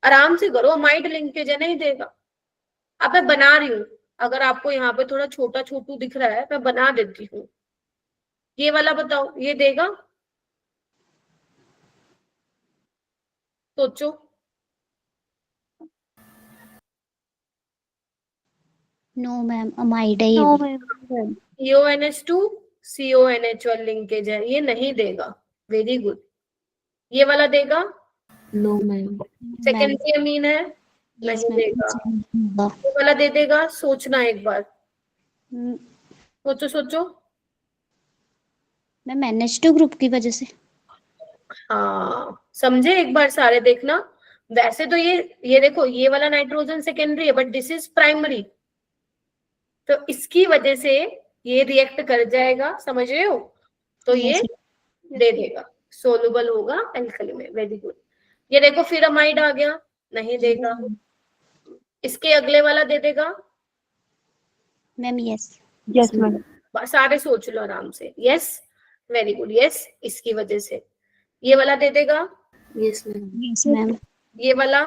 आराम से करो, अमाइड लिंकेज है, नहीं देगा। अब मैं बना रही हूँ, अगर आपको यहाँ पे थोड़ा छोटा छोटू दिख रहा है मैं बना देती हूँ। ये वाला बताओ, ये देगा? सोचो। नो मैम, अमाइड है ये नो भी। मैम। CONH2 CONH1 लिंकेज है, ये नहीं देगा। Very good. ये वाला देगा? No ma'am. सेकेंडरी अमीन है, यस नहीं देगा। मैम। ये वाला दे देगा? सोचना एक बार, मैम सोचो सोचो। NH2 ग्रुप की वजह से। हाँ समझे, एक बार सारे देखना। वैसे तो ये देखो, ये वाला नाइट्रोजन सेकेंडरी है, बट दिस इज प्राइमरी, तो इसकी वजह से ये रिएक्ट कर जाएगा, समझ रहे हो? तो ये Yes, दे देगा, सोलुबल होगा एल्कली में। Very good. ये देखो फिर अमाइड आ गया, नहीं देगा। इसके अगले वाला दे देगा? Ma'am yes. Yes, ma'am. सारे सोच लो आराम से। यस, वेरी गुड, यस इसकी वजह से। ये वाला दे देगा? Yes ma'am. Yes ma'am. ये वाला?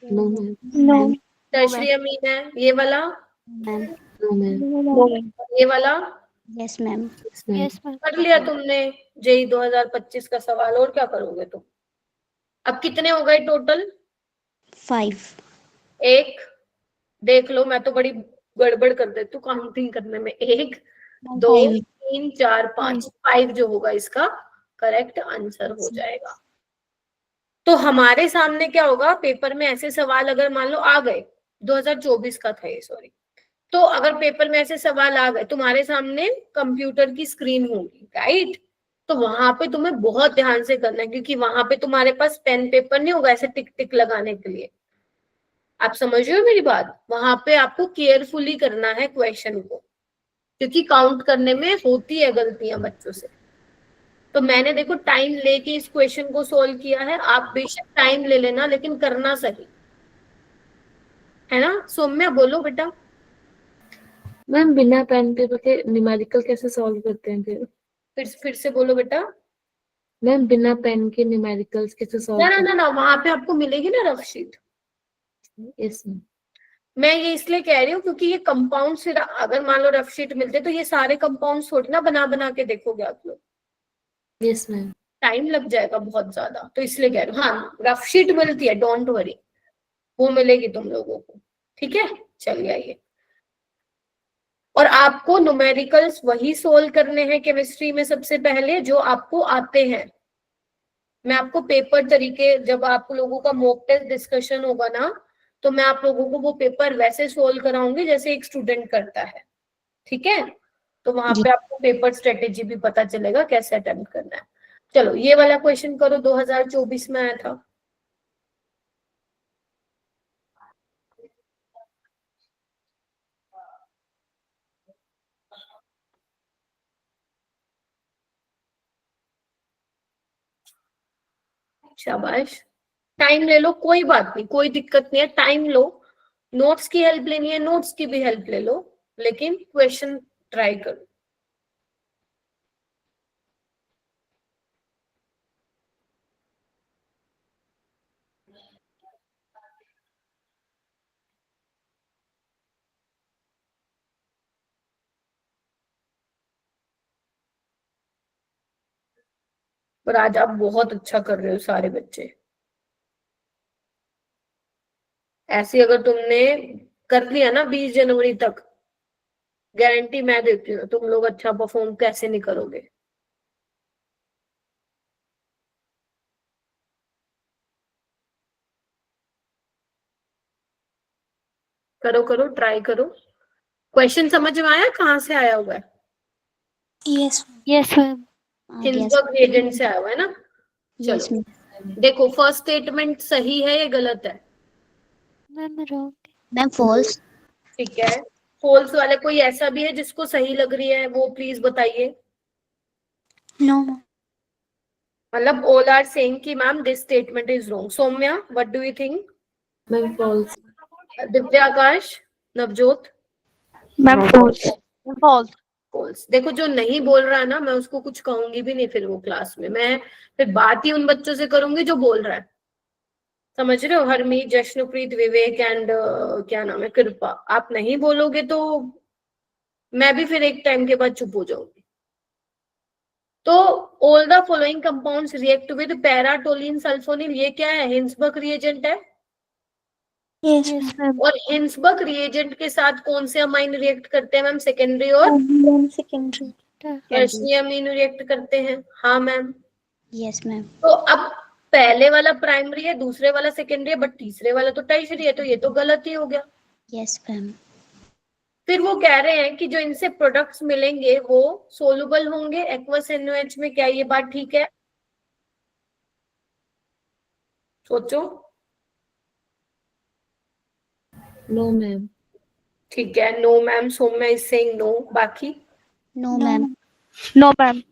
No ma'am. No. Tertiary amine है। ये वाला? Ma'am no ma'am. No. ये वाला? Yes ma'am. Yes ma'am. Yes ma'am. कर लिया तुमने जेई 2025 का सवाल, और क्या करोगे तुम? अब कितने हो गए टोटल? 5। एक देख लो, मैं तो बड़ी गड़बड़ कर देती हूँ काउंटिंग करने में। 1 2 5। 3 4 5, 5 जो होगा इसका करेक्ट आंसर हो जाएगा। तो हमारे सामने क्या होगा पेपर में, ऐसे सवाल अगर मान लो आ गए, 2024 का था ये, सॉरी, तो अगर पेपर में ऐसे सवाल आ गए, तुम्हारे सामने कंप्यूटर की स्क्रीन होगी, राइट? तो वहां पे तुम्हें बहुत ध्यान से करना है, क्योंकि वहां पे तुम्हारे पास पेन पेपर नहीं होगा ऐसे टिक टिक लगाने के लिए। आप समझ रहे हो मेरी बात? वहां पे आपको केयरफुली करना है क्वेश्चन को, क्योंकि काउंट करने में होती है गलतियां बच्चों से। तो मैंने देखो टाइम लेके इस क्वेश्चन को सोल्व किया है, आप बेशक टाइम ले लेना लेकिन करना सही है ना। सौम्या बोलो बेटा। मैम बिना पेन पेपर के न्यूमेरिकल कैसे सॉल्व करते हैं फिर से बोलो बेटा। मैम बिना पेन के न्यूमेरिकल्स कैसे सॉल्व ना ना करते ना ना, वहां पे आपको मिलेगी ना रफ शीट। हैं? Yes ma'am. मैं ये इसलिए कह रही हूँ क्योंकि ये कंपाउंड से अगर मान लो रफ शीट मिलते तो ये सारे कंपाउंड थोड़ी ना बना बना के देखोगे आप लोग, यस मैम। टाइम लग जाएगा बहुत ज्यादा, तो इसलिए कह रही हूँ। हाँ रफ शीट मिलती है, डोंट वरी, वो मिलेगी तुम लोगों को, ठीक है? चलिए आइए। और आपको न्यूमेरिकल्स वही सोल्व करने हैं केमिस्ट्री में सबसे पहले जो आपको आते हैं। मैं आपको पेपर तरीके, जब आप लोगों का मॉक टेस्ट डिस्कशन होगा ना, तो मैं आप लोगों को वो पेपर वैसे सोल्व कराऊंगी जैसे एक स्टूडेंट करता है, ठीक है? तो वहां पे आपको पेपर स्ट्रेटेजी भी पता चलेगा कैसे अटेम्प्ट करना है। चलो ये वाला क्वेश्चन करो, 2024 में आया था। शाबाश, टाइम ले लो, कोई बात नहीं, कोई दिक्कत नहीं है, टाइम लो। नोट्स की हेल्प लेनी है, नोट्स की भी हेल्प ले लो, लेकिन क्वेश्चन ट्राई करो। पर आज आप बहुत अच्छा कर रहे हो सारे बच्चे। ऐसे अगर तुमने कर लिया ना 20 जनवरी तक, गारंटी मैं देती हूँ तुम लोग अच्छा परफॉर्म कैसे नहीं करोगे। करो करो, ट्राई करो। क्वेश्चन समझ में आया कहाँ से आया हुआ है? Yes yes ma'am. Hinsberg reagent से आया हुआ है ना। यस चलो देखो, फर्स्ट स्टेटमेंट सही है या गलत है? Ma'am wrong. Ma'am false. ठीक है, फॉल्स वाले कोई ऐसा भी है जिसको सही लग रही है वो प्लीज बताइए। नो मतलब all are saying कि ma'am this statement is wrong. Saumya, what do you think? Ma'am false. Divya, Akash, Navjot? Ma'am false. False. false. देखो जो नहीं बोल रहा है ना, मैं उसको कुछ कहूंगी भी नहीं फिर वो क्लास में, मैं फिर बात ही उन बच्चों से करूंगी जो बोल रहा है, समझ रहे हो? हरमीत, जश्नप्रीत, विवेक एंड क्या नाम है, कृपा। आप नहीं बोलोगे तो मैं भी फिर एक टाइम के बाद चुप हो जाऊंगी। तो all the following compounds react with paratoluene sulfonyl, ये क्या है? हिंसबर्ग रिएजेंट है। Yes yes ma'am. और हिंसबर्ग रिएजेंट के साथ कौन से अमाइन रिएक्ट करते हैं मैम? सेकेंडरी और ma'am, secondary. Tertiary amine react करते हैं। हाँ मैम। Yes ma'am. तो अब पहले वाला प्राइमरी है, दूसरे वाला सेकेंडरी है, बट तीसरे वाला तो टर्शियरी है, तो ये तो गलत ही हो गया। Yes ma'am. फिर वो कह रहे हैं कि जो इनसे प्रोडक्ट्स मिलेंगे वो सोलुबल होंगे एक्वस NaOH में, क्या ये बात ठीक है? सोचो। No ma'am. ठीक है, no ma'am. Saumya is saying no. बाकी? No ma'am. No ma'am.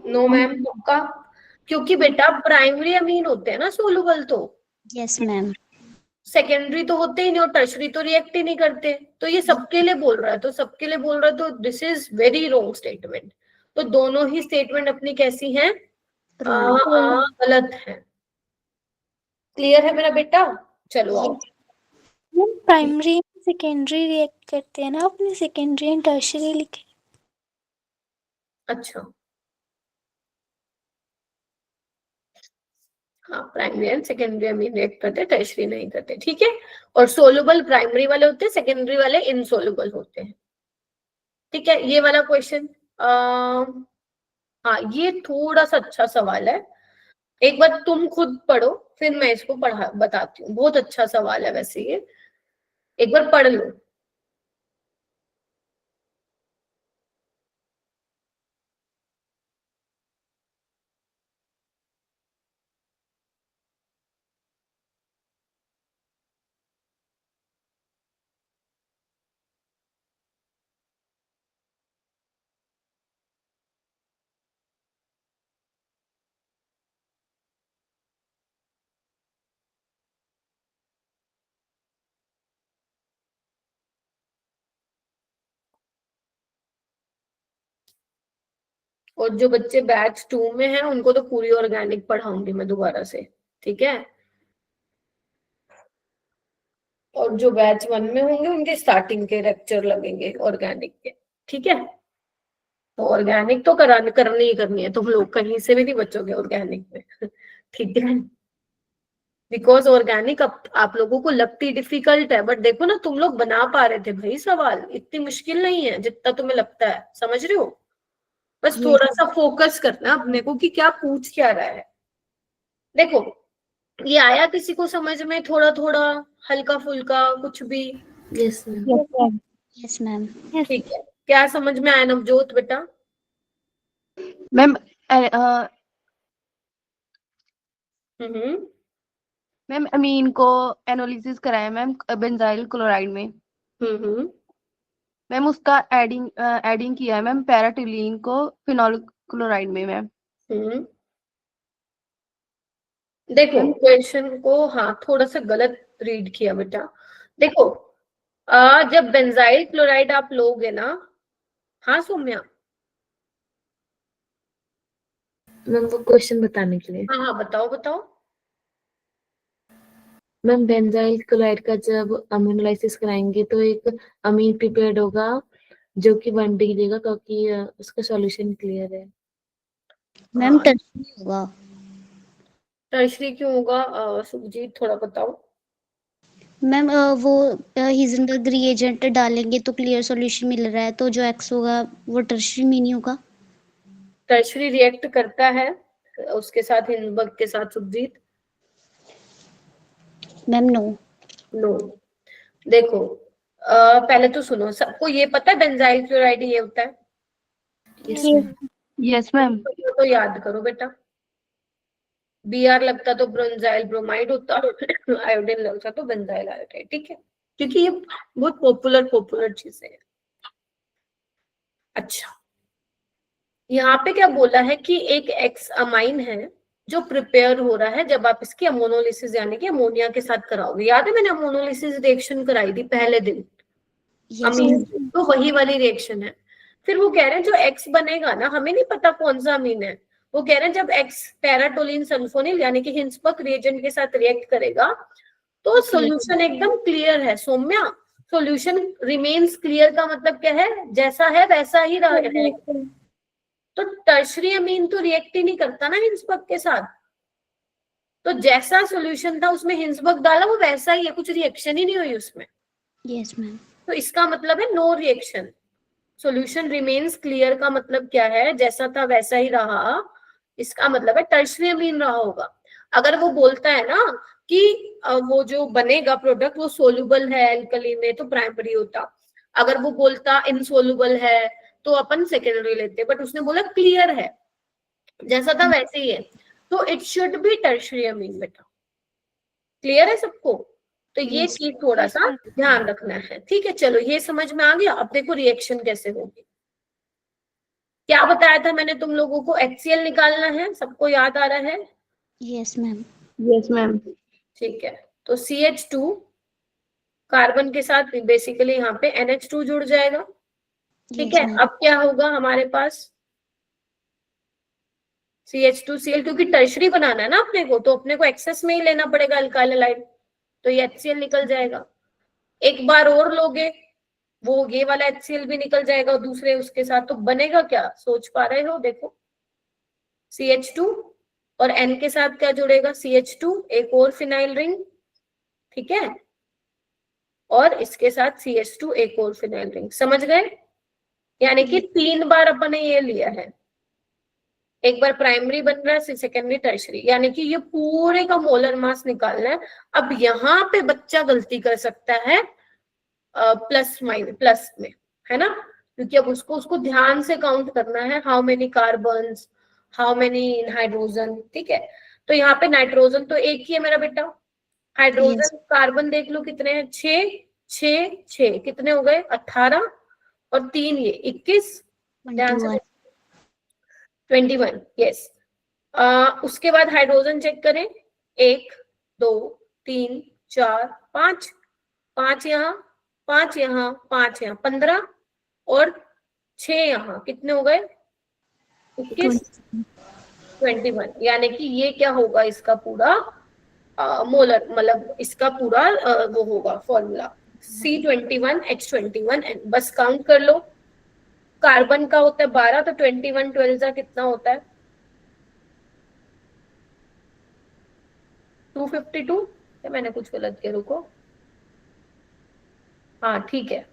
No ma'am पक्का? क्योंकि बेटा प्राइमरी अमीन होते हैं ना सोलुबल, तो यस मैम। सेकेंडरी तो होते ही नहीं, और टर्शरी तो रिएक्ट ही नहीं करते। तो ये सबके लिए बोल रहा है, तो सबके लिए बोल रहा है, तो this is very wrong statement. तो दोनों ही स्टेटमेंट अपनी कैसी हैं? गलत है। क्लियर है मेरा बेटा? चलो आओ। मैम प्राइमरी सेकेंडरी रिएक्ट करते हैं ना, अपने सेकेंडरी एंड टर्शियरी लिखे। अच्छा, हाँ, primary and secondary amine react करते हैं, टर्शियरी नहीं करते, ठीक है। और सोलुबल प्राइमरी वाले होते हैं, सेकेंडरी वाले इनसोलुबल होते हैं, ठीक है। ये वाला क्वेश्चन, हाँ, ये थोड़ा सा अच्छा सवाल है, एक बार तुम खुद पढ़ो फिर मैं इसको बताती हूँ। बहुत अच्छा सवाल है वैसे ये, एक बार पढ़ लो। और जो बच्चे बैच 2 में हैं उनको तो पूरी ऑर्गेनिक पढ़ाऊंगी मैं दोबारा से, ठीक है। और जो बैच 1 में होंगे उनके स्टार्टिंग के लेक्चर लगेंगे ऑर्गेनिक के, ठीक है। तो ऑर्गेनिक तो करनी ही करनी है, तुम लोग कहीं से भी नहीं बचोगे ऑर्गेनिक में, ठीक है। बिकॉज ऑर्गेनिक आप लोगों को लगती डिफिकल्ट है, बट देखो ना तुम लोग बना पा रहे थे भाई, सवाल इतनी मुश्किल नहीं है जितना तुम्हें लगता है, समझ रहे हो? बस थोड़ा सा फोकस करना अपने को कि क्या पूछ क्या रहा है। देखो, ये आया किसी को समझ में? थोड़ा थोड़ा, हल्का फुल्का, कुछ भी? Yes ma'am. Yes ma'am. Yes ma'am. ठीक है, क्या समझ में आया नवजोत बेटा? मैम हम्म। मैम अमीन को एनालिसिस कराया मैम बेंजाइल क्लोराइड में। हम्म। मैम उसका एडिंग किया है मैम पैराटोलिन को फिनॉल क्लोराइड में मैम। हम्म। देखो क्वेश्चन को, हाँ, थोड़ा सा गलत रीड किया बेटा। देखो, जब बेंजाइल क्लोराइड आप लोगे ना, हाँ सौम्या? मैम वो क्वेश्चन बताने के लिए। हाँ हाँ, बताओ बताओ। मैम बेंजाइल क्लोराइड का जब अमीनोलाइसिस कराएंगे तो एक अमीन प्रिपेयर्ड होगा जो कि 1D देगा, क्योंकि उसका सॉल्यूशन क्लियर है। मैम टर्शियरी होगा। टर्शरी क्यों होगा? सुखजीत थोड़ा बताओ। मैम वो हिजनबर्ग रिएजेंट डालेंगे तो क्लियर सॉल्यूशन मिल रहा है, तो जो एक्स होगा वो टर्शियरी में नहीं होगा। टर्शरी रिएक्ट करता है उसके साथ, हिंसबर्ग के साथ, सुखजीत? Ma'am no. नो। देखो, पहले तो सुनो, सबको ये पता है बेंजाइल क्लोराइड ये होता है? Yes ma'am. Yes ma'am. तो याद करो बेटा, Br लगता तो ब्रोंजाइल ब्रोमाइड होता, आयोडीन लगता तो बेंजाइल आयोडाइड, ठीक है, क्योंकि ये बहुत पॉपुलर चीजें हैं। अच्छा, यहाँ पे क्या बोला है कि एक एक्स अमाइन है, जो प्रिपेयर हो रहा है जब आप इसकी अमोनोलिसिस यानी कि अमोनिया के साथ कराओगे। याद है मैंने अमोनोलिसिस रिएक्शन कराई थी पहले दिन, यस अमीन, तो वही वाली रिएक्शन है। फिर वो कह रहे हैं जो एक्स बनेगा ना, हमें नहीं पता कौन सा अमीन है, वो कह रहे हैं जब एक्स पैराटोलिन सल्फोनिल यानी कि हिंसबर्ग रिएजेंट के साथ रिएक्ट करेगा तो सॉल्यूशन एकदम क्लियर है। सौम्या, सॉल्यूशन रिमेन्स क्लियर का मतलब क्या है, जैसा है वैसा ही रहेगा। तो टर्शरी अमीन तो रिएक्ट ही नहीं करता ना हिंसबर्ग के साथ, तो जैसा सॉल्यूशन था उसमें हिंसबर्ग डाला वो वैसा ही है, कुछ रिएक्शन ही नहीं हुई उसमें। Yes ma'am. तो इसका मतलब है no reaction. Solution remains clear का मतलब क्या है, जैसा था वैसा ही रहा, इसका मतलब है टर्शरी अमीन रहा होगा। अगर वो बोलता है ना कि वो जो बनेगा प्रोडक्ट वो सोल्यूबल है एल्कली में तो प्राइमरी होता, अगर वो बोलता इनसोल्यूबल है तो अपन सेकेंडरी लेते, बट उसने बोला क्लियर है, जैसा था वैसे ही है, तो इट शुड बी टर्शरी अमीन बेटा। क्लियर है सबको? तो ये Yes. चीज थोड़ा सा ध्यान रखना है, ठीक है। चलो ये समझ में आ गया। अब देखो रिएक्शन कैसे होगी। क्या बताया था मैंने तुम लोगों को, HCl निकालना है, सबको याद आ रहा है? Yes ma'am. Yes ma'am. ठीक है, तो CH2 कार्बन के साथ बेसिकली यहाँ पे NH2 जुड़ जाएगा, ठीक है। अब क्या होगा हमारे पास CH2Cl, क्योंकि टर्शरी बनाना है ना अपने को, तो अपने को एक्सेस में ही लेना पड़ेगा अल्काइल हैलाइड, तो ये HCl निकल जाएगा। एक बार और लोगे वो ये वाला HCl भी निकल जाएगा दूसरे उसके साथ, तो बनेगा क्या, सोच पा रहे हो? देखो CH2 और N के साथ क्या जुड़ेगा, CH2 एक और फिनाइल रिंग, ठीक है, और इसके साथ CH2 एक और फिनाइल रिंग। समझ गए? यानी कि 3 बार अपन ने ये लिया है, एक बार प्राइमरी बन रहा है, सेकेंडरी टर्शरी, यानी कि ये पूरे का मोलर मास निकालना है। अब यहाँ पे बच्चा गलती कर सकता है प्लस माइनस प्लस में, है ना, क्योंकि अब उसको ध्यान से काउंट करना है, how many carbons, how many hydrogen, ठीक है। तो यहाँ पे नाइट्रोजन तो एक ही है मेरा बेटा, हाइड्रोजन कार्बन देख लो कितने हैं, 6 कितने हो गए, 18 और 3 ये 21, ध्यान से 21, यस। उसके बाद हाइड्रोजन चेक करें, 1 2 3 4 5, 5 यहाँ 5 यहाँ 5 यहाँ 15 और 6 यहाँ, कितने हो गए 21 21, यानी कि ये क्या होगा, इसका पूरा मोलर मतलब इसका पूरा वो होगा फॉर्मूला C21H21N। बस काउंट कर लो, कार्बन का होता है 12, तो 21 12 कितना होता है 252, या मैंने कुछ गलत किया, रुको, हाँ ठीक है,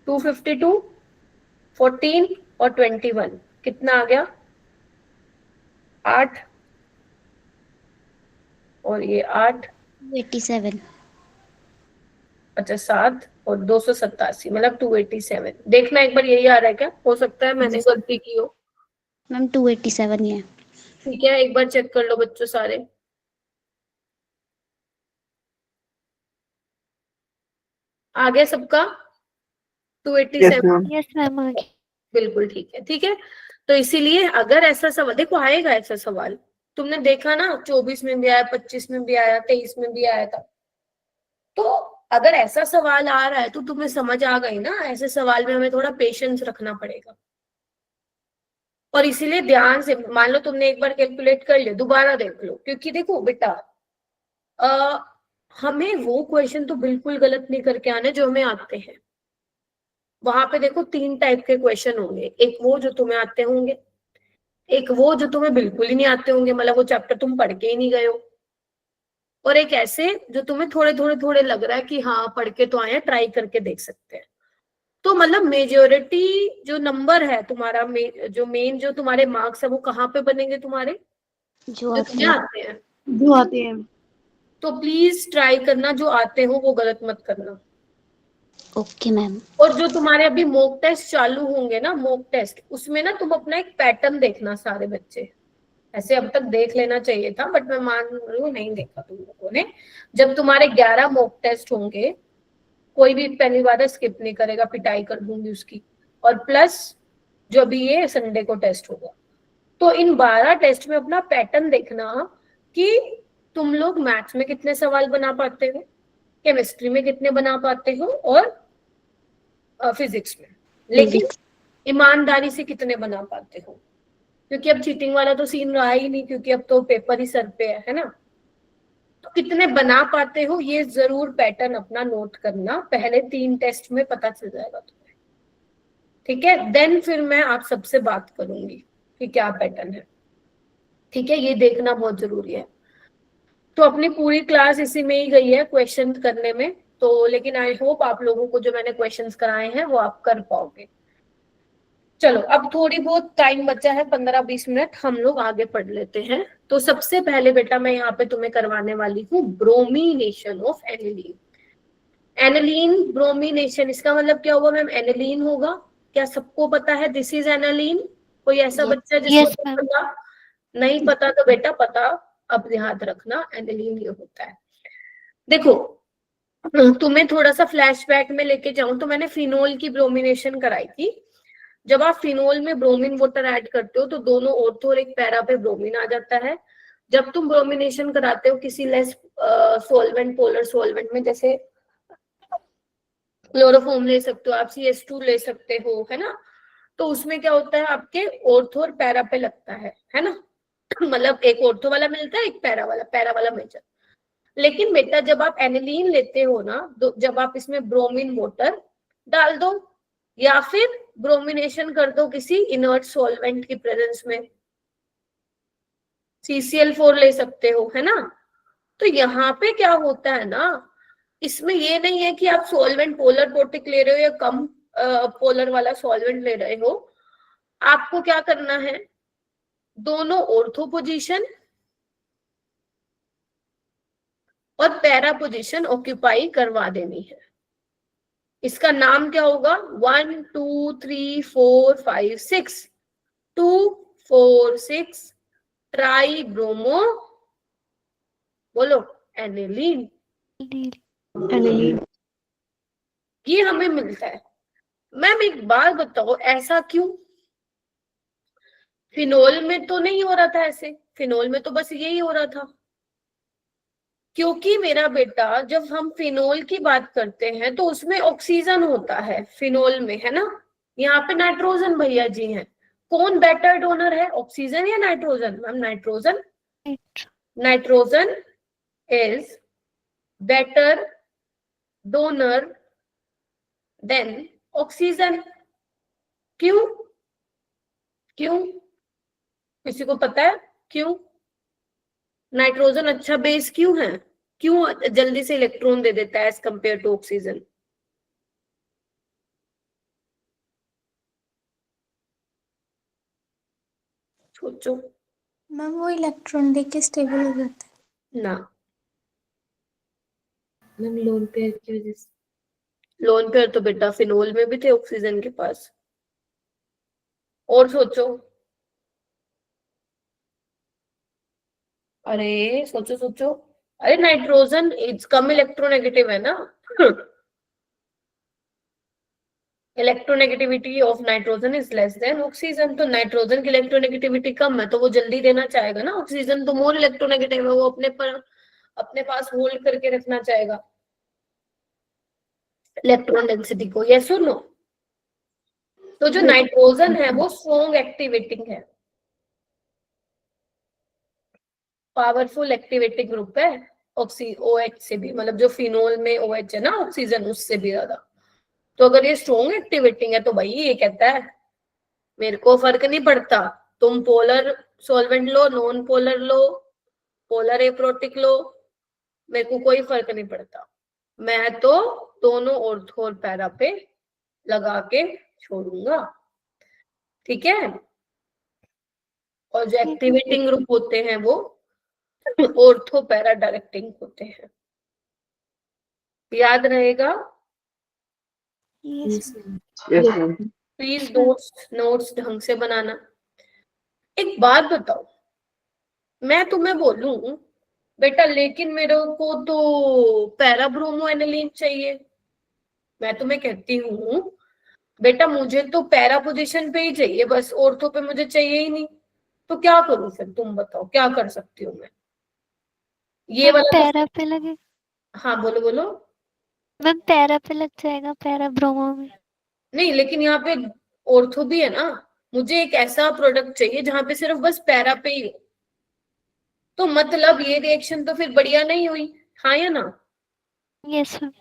252 14 और 21 कितना आ गया 8, और ये 8 87। अच्छा 7 और 287 मतलब 287। देखना एक बार यही आ रहा है क्या, हो सकता है मैंने गलती की हो। मैम 287 ही है। ठीक है, एक बार चेक कर लो बच्चों सारे। आ गया सबका 287? यस मैम आ गई। बिल्कुल ठीक है, ठीक है। तो इसीलिए अगर ऐसा सवाल देखो आएगा, ऐसा सवाल तुमने देखा ना 24 में भी आया, 25 में भी आया, 23 में भी आया था, तो अगर ऐसा सवाल आ रहा है तो तुम्हें समझ आ गई ना, ऐसे सवाल में हमें थोड़ा पेशेंस रखना पड़ेगा। और इसीलिए ध्यान से, मान लो तुमने एक बार कैलकुलेट कर लिया, दोबारा देख लो, क्योंकि देखो बेटा हमें वो क्वेश्चन तो बिल्कुल गलत नहीं करके आने जो हमें आते हैं। वहां पे देखो 3 टाइप के क्वेश्चन होंगे, एक वो जो तुम्हें आते होंगे, एक वो जो तुम्हें बिल्कुल ही नहीं आते होंगे, मतलब वो चैप्टर तुम पढ़ के ही नहीं गए हो, और एक ऐसे जो तुम्हें थोड़े लग रहा है कि हाँ पढ़ के तो आए, ट्राई करके देख सकते हैं। तो मतलब मेजोरिटी जो नंबर है तुम्हारा, जो मेन जो तुम्हारे मार्क्स है वो कहाँ पे बनेंगे तुम्हारे, जो तुम्हें आते हैं। जो आते हैं। तो प्लीज ट्राई करना जो आते हो वो गलत मत करना। Okay ma'am. और जो तुम्हारे अभी मॉक टेस्ट चालू होंगे ना, मॉक टेस्ट, उसमें ना तुम अपना एक पैटर्न देखना सारे बच्चे, ऐसे अब तक देख लेना चाहिए था बट मैं मान रही हूँ नहीं देखा तुम लोगों ने। जब तुम्हारे 11 मॉक टेस्ट होंगे, कोई भी पहली बार स्किप नहीं करेगा, पिटाई कर दूंगी उसकी, और प्लस जो अभी ये संडे को टेस्ट होगा, तो इन 12 टेस्ट में अपना पैटर्न देखना कि तुम लोग मैथ्स में कितने सवाल बना पाते हो, केमिस्ट्री में कितने बना पाते हो और फिजिक्स में, लेकिन ईमानदारी से कितने बना पाते हो, क्योंकि अब चीटिंग वाला तो सीन रहा ही नहीं, क्योंकि अब तो पेपर ही सर पे है ना। तो कितने बना पाते हो ये जरूर पैटर्न अपना नोट करना, पहले 3 टेस्ट में पता चल जाएगा तुम्हें, ठीक है। देन फिर मैं आप सबसे बात करूंगी कि क्या पैटर्न है, ठीक है, ये देखना बहुत जरूरी है। तो अपनी पूरी क्लास इसी में ही गई है क्वेश्चन करने में, तो लेकिन आई होप आप लोगों को जो मैंने क्वेश्चंस कराए हैं वो आप कर पाओगे। चलो अब थोड़ी बहुत टाइम बचा है, 15-20 मिनट, हम लोग आगे पढ़ लेते हैं। तो सबसे पहले बेटा मैं यहाँ पे तुम्हें करवाने वाली हूँ ब्रोमीनेशन ऑफ एनिलीन। एनिलीन ब्रोमीनेशन, इसका मतलब क्या होगा मैम? एनिलीन होगा, क्या सबको पता है दिस इज एनिलीन? कोई ऐसा बच्चा जिसको Yes, ma'am. पता नहीं? पता तो बेटा पता, अब याद रखना एनिलीन ये होता है। देखो तुम्हें थोड़ा सा फ्लैशबैक में लेके जाऊं तो मैंने फिनोल की ब्रोमिनेशन कराई थी। जब आप फिनोल में ब्रोमीन वाटर ऐड करते हो तो दोनों ऑर्थो और एक पैरा पे ब्रोमीन आ जाता है। जब तुम ब्रोमिनेशन कराते हो किसी लेस सॉल्वेंट, पोलर सॉल्वेंट में, जैसे क्लोरोफॉर्म ले सकते हो आप, CS2 ले सकते हो, है ना, तो उसमें क्या होता है आपके ऑर्थो और पैरा पे लगता है ना मतलब एक ऑर्थो वाला मिलता है, एक पैरा वाला मेजर। लेकिन बेटा जब आप एनिलीन लेते हो ना, तो जब आप इसमें ब्रोमीन वाटर डाल दो या फिर ब्रोमिनेशन कर दो किसी इनर्ट सॉल्वेंट की प्रेजेंस में, CCl4 ले सकते हो, है ना, तो यहाँ पे क्या होता है ना, इसमें ये नहीं है कि आप सॉल्वेंट पोलर पोर्टिक ले रहे हो या कम पोलर वाला सॉल्वेंट ले रहे हो। आपको क्या करना है, दोनों ऑर्थो पोजीशन और पैरा पोजीशन ऑक्यूपाई करवा देनी है। इसका नाम क्या होगा? 1 2 3 4 5 6 2 4 6 ट्राई ब्रोमो, बोलो, एनिलीन। एनिलीन। ये हमें मिलता है। मैम एक बात बताओ, ऐसा क्यों? फिनोल में तो नहीं हो रहा था ऐसे, फिनोल में तो बस यही हो रहा था। क्योंकि मेरा बेटा जब हम फिनोल की बात करते हैं तो उसमें ऑक्सीजन होता है फिनोल में, है ना, यहाँ पे नाइट्रोजन भैया जी हैं। कौन बेटर डोनर है, ऑक्सीजन या nitrogen? Ma'am nitrogen. Nitrogen is better donor than oxygen. क्यों? किसी को पता है क्यों? नाइट्रोजन अच्छा बेस क्यों है? क्यों जल्दी से इलेक्ट्रॉन दे देता है एज कंपेयर टू ऑक्सीजन? सोचो मैम वो इलेक्ट्रॉन देके स्टेबल हो जाता है ना। मैम लोन पेयर की वजह से। लोन पेयर तो बेटा फिनोल में भी थे ऑक्सीजन के पास। और सोचो, अरे सोचो, अरे नाइट्रोजन कम इलेक्ट्रोनेगेटिव है ना electronegativity of nitrogen is less than oxygen. तो नाइट्रोजन की इलेक्ट्रोनेगेटिविटी कम है तो वो जल्दी देना चाहेगा ना। ऑक्सीजन तो मोर इलेक्ट्रोनेगेटिव है, वो अपने पास होल्ड करके रखना चाहेगा इलेक्ट्रॉन डेंसिटी को, यस और नो? तो जो नाइट्रोजन है वो स्ट्रॉन्ग एक्टिवेटिंग है, पावरफुल एक्टिवेटिंग ग्रुप है OH से भी, मतलब जो फिनोल में OH है ना ऑक्सीजन, उससे भी ज्यादा। तो अगर ये स्ट्रॉन्ग एक्टिवेटिंग है तो भाई ये कहता है मेरे को फर्क नहीं पड़ता, तुम पोलर सॉल्वेंट लो, नॉन पोलर लो, पोलर एप्रोटिक लो, मेरे को कोई फर्क नहीं पड़ता, मैं तो दोनों ऑर्थो और पैरा पे लगा के छोड़ूंगा, ठीक है। और जो एक्टिवेटिंग ग्रुप होते हैं वो ऑर्थो पैरा डायरेक्टिंग होते हैं, याद रहेगा। Yes, Yes, ma'am. Please notes ढंग से बनाना। एक बात बताओ, मैं तुम्हें बोलूं बेटा लेकिन मेरे को तो पैरा ब्रोमो एनिलीन चाहिए, मैं तुम्हें कहती हूँ बेटा मुझे तो पैरा पोजीशन पे ही चाहिए बस, ऑर्थो पे मुझे चाहिए ही नहीं। तो क्या करूं फिर, तुम बताओ क्या कर सकती हूँ मैं? ये मैम वाला तो, पैरा पे लगे, हाँ बोलो बोलो। मैम पैरा पे लग जाएगा, पैरा ब्रोमो में। नहीं लेकिन यहाँ पे ऑर्थो भी है ना, मुझे एक ऐसा प्रोडक्ट चाहिए जहां पे सिर्फ बस पैरा पे ही हो। तो मतलब ये रिएक्शन तो फिर बढ़िया नहीं हुई, हाँ या ना? Yes ma'am.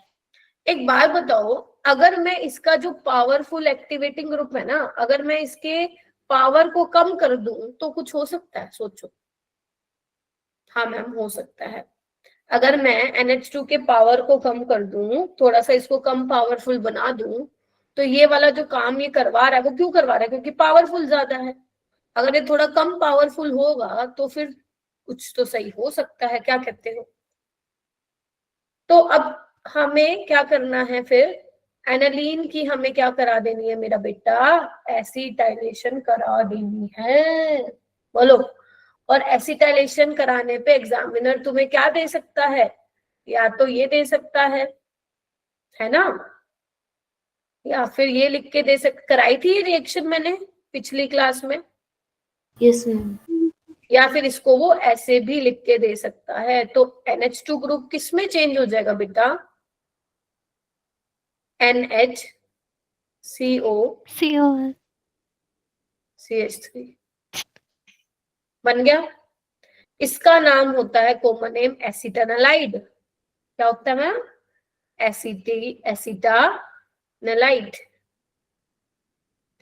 एक बात बताओ, अगर मैं इसका जो पावरफुल एक्टिवेटिंग ग्रुप है ना, अगर मैं इसके पावर को कम कर दूं तो कुछ हो सकता है, सोचो। हाँ मैम हो सकता है। अगर मैं NH2 के पावर को कम कर दूं, थोड़ा सा इसको कम पावरफुल बना दूं, तो ये वाला जो काम ये करवा रहा है वो क्यों करवा रहा है? क्योंकि पावरफुल ज्यादा है। अगर ये थोड़ा कम पावरफुल होगा तो फिर कुछ तो सही हो सकता है, क्या कहते हो? तो अब हमें क्या करना है फिर? एनालीन की हमें क्या करा देनी है मेरा बेटा? एसिटाइलेशन करा देनी है, बोलो। और एसिटाइलेशन कराने पे एग्जामिनर तुम्हें क्या दे सकता है? या तो ये दे सकता है ना, या फिर ये लिख के दे कराई थी ये रिएक्शन मैंने पिछली क्लास में, यस मैम। या फिर इसको वो ऐसे भी लिख के दे सकता है। तो NH2 ग्रुप किस में चेंज हो जाएगा बेटा? NHCO CO CH3 बन गया। इसका नाम होता है कॉमन नेम एसिटानालाइड। क्या होता है मैम? एसिटानालाइड।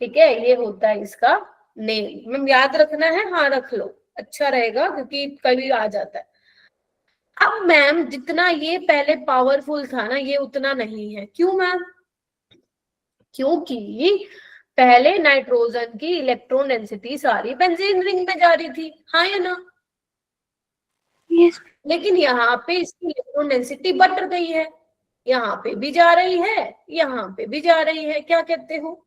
ठीक है, ये होता है इसका नेम। मैम याद रखना है, हाँ रख लो, अच्छा रहेगा क्योंकि कभी आ जाता है। अब मैम जितना ये पहले पावरफुल था ना, ये उतना नहीं है। क्यों मैम? क्योंकि पहले नाइट्रोजन की इलेक्ट्रॉन डेंसिटी सारी बेंजीन रिंग में जा रही थी, हाँ या ना? यस। लेकिन यहाँ पे इसकी इलेक्ट्रॉन डेंसिटी बढ़ गई है, यहाँ पे भी जा रही है, यहाँ पे भी जा रही है, क्या कहते हो?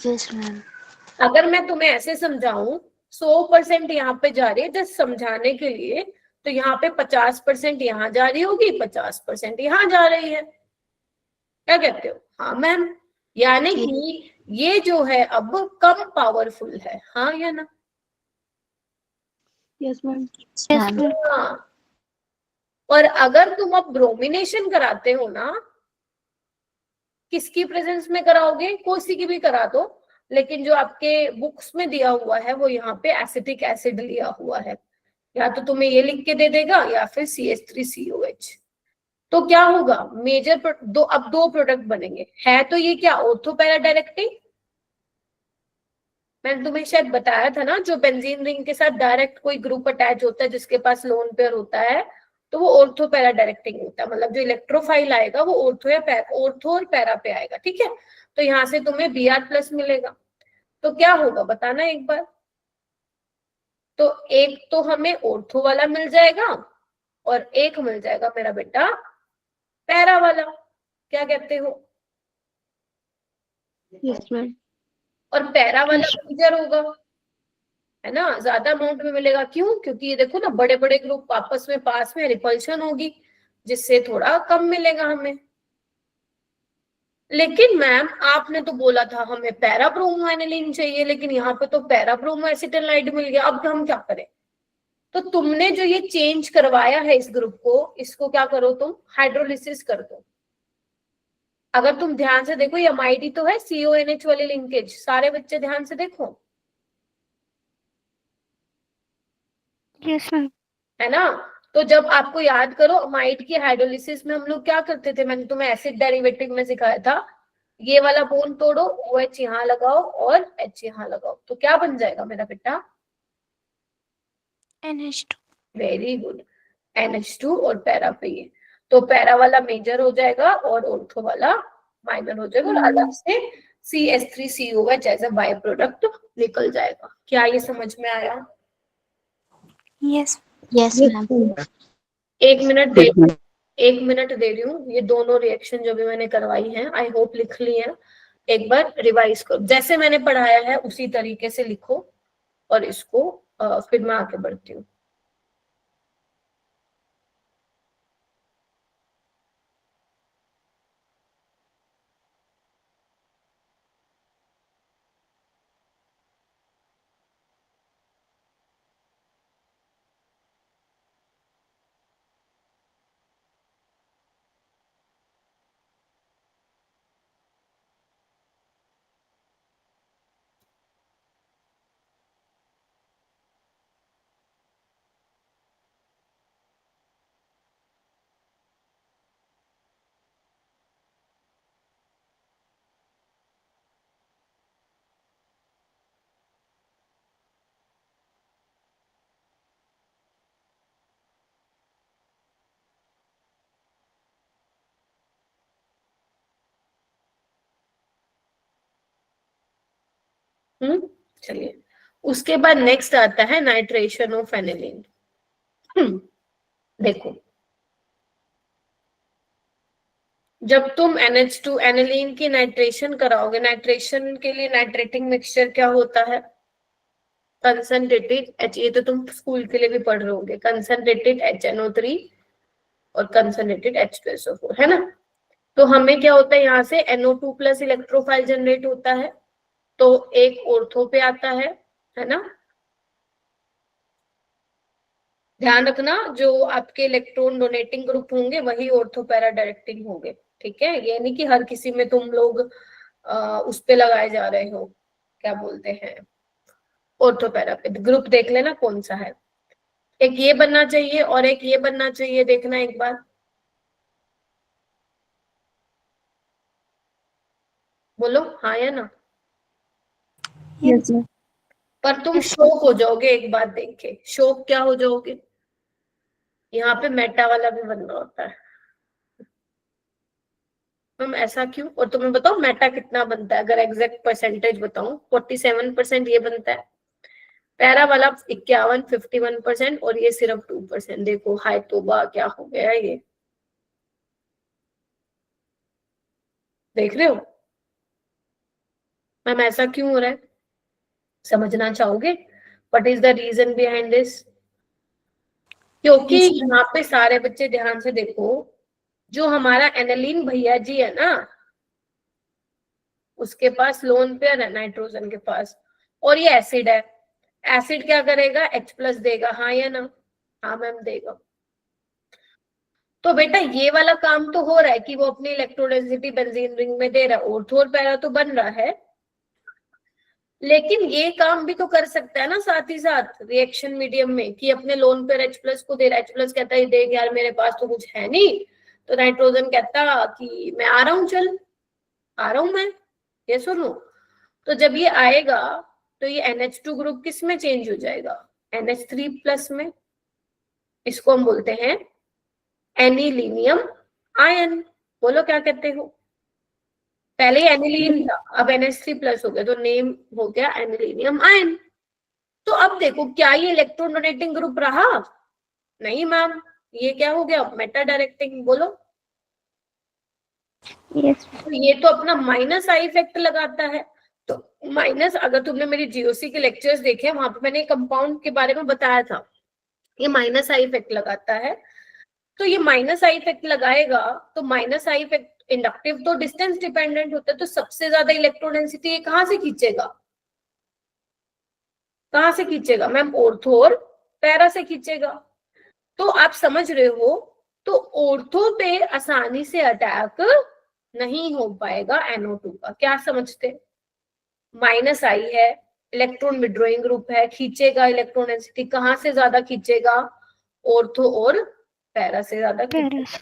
Yes ma'am. अगर मैं तुम्हें ऐसे समझाऊं 100% यहाँ पे जा रही है जस्ट समझाने के लिए, तो यहाँ पे 50% यहाँ जा रही होगी, 50% यहाँ जा रही है, क्या कहते हो? हाँ मैम। यानी कि ये जो है अब कम पावरफुल है, हाँ या ना? Yes ma'am. Yes ma'am. हाँ। और अगर तुम अब ब्रोमिनेशन कराते हो ना, किसकी प्रेजेंस में कराओगे? कोई की भी करा दो, लेकिन जो आपके बुक्स में दिया हुआ है वो यहाँ पे एसिटिक एसिड लिया हुआ है, या तो तुम्हें ये लिख के दे देगा या फिर CH3COH। तो क्या होगा? मेजर अब दो प्रोडक्ट बनेंगे, है तो ये क्या ऑर्थो पैरा डायरेक्टिंग? मैंने तुम्हें शायद बताया था ना, जो बेंजीन रिंग के साथ डायरेक्ट कोई ग्रुप अटैच होता है जिसके पास लोन पेयर होता है, तो वो ऑर्थो पैरा डायरेक्टिंग होता है। मतलब जो इलेक्ट्रोफाइल आएगा वो ऑर्थो और पैरा पे आएगा, ठीक है? तो यहाँ से तुम्हें Br+ मिलेगा। तो क्या होगा बताना एक बार? तो एक तो हमें ऑर्थो वाला मिल जाएगा और एक मिल जाएगा मेरा बेटा पैरा वाला, क्या कहते हो? Yes ma'am. और पैरा वाला मेजर होगा, है ना, ज्यादा अमाउंट में मिलेगा। क्यों? क्योंकि ये देखो ना, बड़े बड़े ग्रुप आपस में पास में रिपल्शन होगी, जिससे थोड़ा कम मिलेगा हमें। लेकिन मैम आपने तो बोला था हमें पैरा ब्रोमो एनिलीन चाहिए, लेकिन यहाँ पे तो पैरा ब्रोमो एसिटाइलाइड मिल गया, अब हम क्या करें? तो तुमने जो ये चेंज करवाया है इस ग्रुप को, इसको क्या करो तुम? हाइड्रोलिसिस कर दो। अगर तुम ध्यान से देखो, ये अमाइडी तो है, CONH वाली लिंकेज, सारे बच्चे ध्यान से देखो, यस मैम। है ना? तो जब आपको याद करो, अमाइड की हाइड्रोलिसिस में हम लोग क्या करते थे, मैंने तुम्हें एसिड डेरिवेटिव में सिखाया था, ये वाला बोन तोड़ो, OH यहाँ लगाओ और H यहाँ लगाओ, तो क्या बन जाएगा मेरा बेटा? NH2। वेरी गुड, NH2 और पैरा पे ये, तो पैरा वाला मेजर हो जाएगा और ऑर्थो वाला माइनर हो जाएगा, और अलग से CH3COH as a by product निकल जाएगा। क्या ये समझ में आया? यस। Yes ma'am. एक मिनट दे ठीक है। 1 मिनट दे रही हूँ, ये दोनों रिएक्शन जो भी मैंने करवाई है आई होप लिख ली है। एक बार रिवाइज करो, जैसे मैंने पढ़ाया है उसी तरीके से लिखो, और इसको फिर मैं आगे बढ़ती हूँ। चलिए, उसके बाद नेक्स्ट आता है नाइट्रेशन ऑफ एनिलीन। देखो, जब तुम NH2 एनिलीन की नाइट्रेशन कराओगे, नाइट्रेशन के लिए नाइट्रेटिंग मिक्सचर क्या होता है? कंसंट्रेटेड H, ये तो तुम स्कूल के लिए भी पढ़ रहे होगे, कंसंट्रेटेड HNO3 और कंसंट्रेटेड H2SO4, है ना। तो हमें क्या होता है, यहाँ से NO2 प्लस इलेक्ट्रोफाइल जनरेट होता है, तो एक ऑर्थो पे आता है ना। ध्यान रखना, जो आपके इलेक्ट्रॉन डोनेटिंग ग्रुप होंगे वही ऑर्थो पैरा डायरेक्टिंग होंगे, ठीक है। ये नहीं कि हर किसी में तुम लोग उस पे लगाए जा रहे हो, क्या बोलते हैं, ऑर्थो पैरा पे। ग्रुप देख लेना कौन सा है, एक ये बनना चाहिए और एक ये बनना चाहिए, देखना एक बार, बोलो हाँ या ना। Yes ma'am. पर तुम शौक हो जाओगे एक बात देख के, शौक क्या हो जाओगे, यहाँ पे मेटा वाला भी बनना होता है। मैम ऐसा क्यों? और तुम्हें बताओ मेटा कितना बनता है, अगर एग्जैक्ट परसेंटेज बताऊं, 47% ये बनता है, पैरा वाला 51, 51% और ये सिर्फ 2%। देखो हाय तोबा, क्या हो गया ये, देख रहे हो मैम ऐसा क्यों हो रहा है, समझना चाहोगे what is the reason behind this? क्योंकि Yes, ma'am. यहाँ पे सारे बच्चे ध्यान से देखो, जो हमारा एनालीन भैया जी है ना, उसके पास लोन पेयर है नाइट्रोजन के पास, और ये एसिड है, एसिड क्या करेगा, H+ देगा, हाँ या ना? हाँ मैम देगा। तो बेटा ये वाला काम तो हो रहा है कि वो अपनी इलेक्ट्रोडेंसिटी बेंजीन रिंग में दे रहा है, ऑर्थो और पैरा तो बन रहा है, लेकिन ये काम भी तो कर सकता है ना साथ ही साथ रिएक्शन मीडियम में, कि अपने लोन पेयर H+ को दे रहा है, H+ कहता है देख यार मेरे पास तो कुछ है नहीं, तो नाइट्रोजन कहता कि मैं आ रहा हूँ, चल आ रहा हूं मैं, ये सुनो। तो जब ये आएगा तो ये NH2 ग्रुप किस में चेंज हो जाएगा, NH3+ में, इसको हम बोलते हैं एनिलीनियम आयन। बोलो क्या कहते हो, पहले एनिलीन था, अब NH3+ हो गया, तो नेम हो गया एनिलीनियम आयन। तो अब देखो, क्या ये इलेक्ट्रॉन डोनेटिंग ग्रुप रहा? नहीं मैम, ये क्या हो गया, मेटा डायरेक्टिंग। बोलो, Yes. तो ये तो अपना माइनस आई इफेक्ट लगाता है। तो माइनस, अगर तुमने मेरी जीओसी के लेक्चर्स देखे, वहां पे मैंने कंपाउंड के बारे में बताया था, ये माइनस आई इफेक्ट लगाता है। तो ये माइनस आई इफेक्ट लगाएगा, तो माइनस आई इफेक्ट इंडक्टिव तो डिस्टेंस डिपेंडेंट होता है, तो सबसे ज्यादा इलेक्ट्रोडेंसिटी ये कहां से खींचेगा, कहां से खींचेगा मैम, ऑर्थो और पैरा से खींचेगा। तो आप समझ रहे हो, तो ऑर्थो पे आसानी से अटैक नहीं हो पाएगा NO2 का। क्या समझते, माइनस आई है, इलेक्ट्रॉन विड्रॉइंग ग्रुप है, खींचेगा इलेक्ट्रॉन डेंसिटी कहां से ज्यादा खींचेगा, ऑर्थो और पैरा से ज्यादा खींचेगा।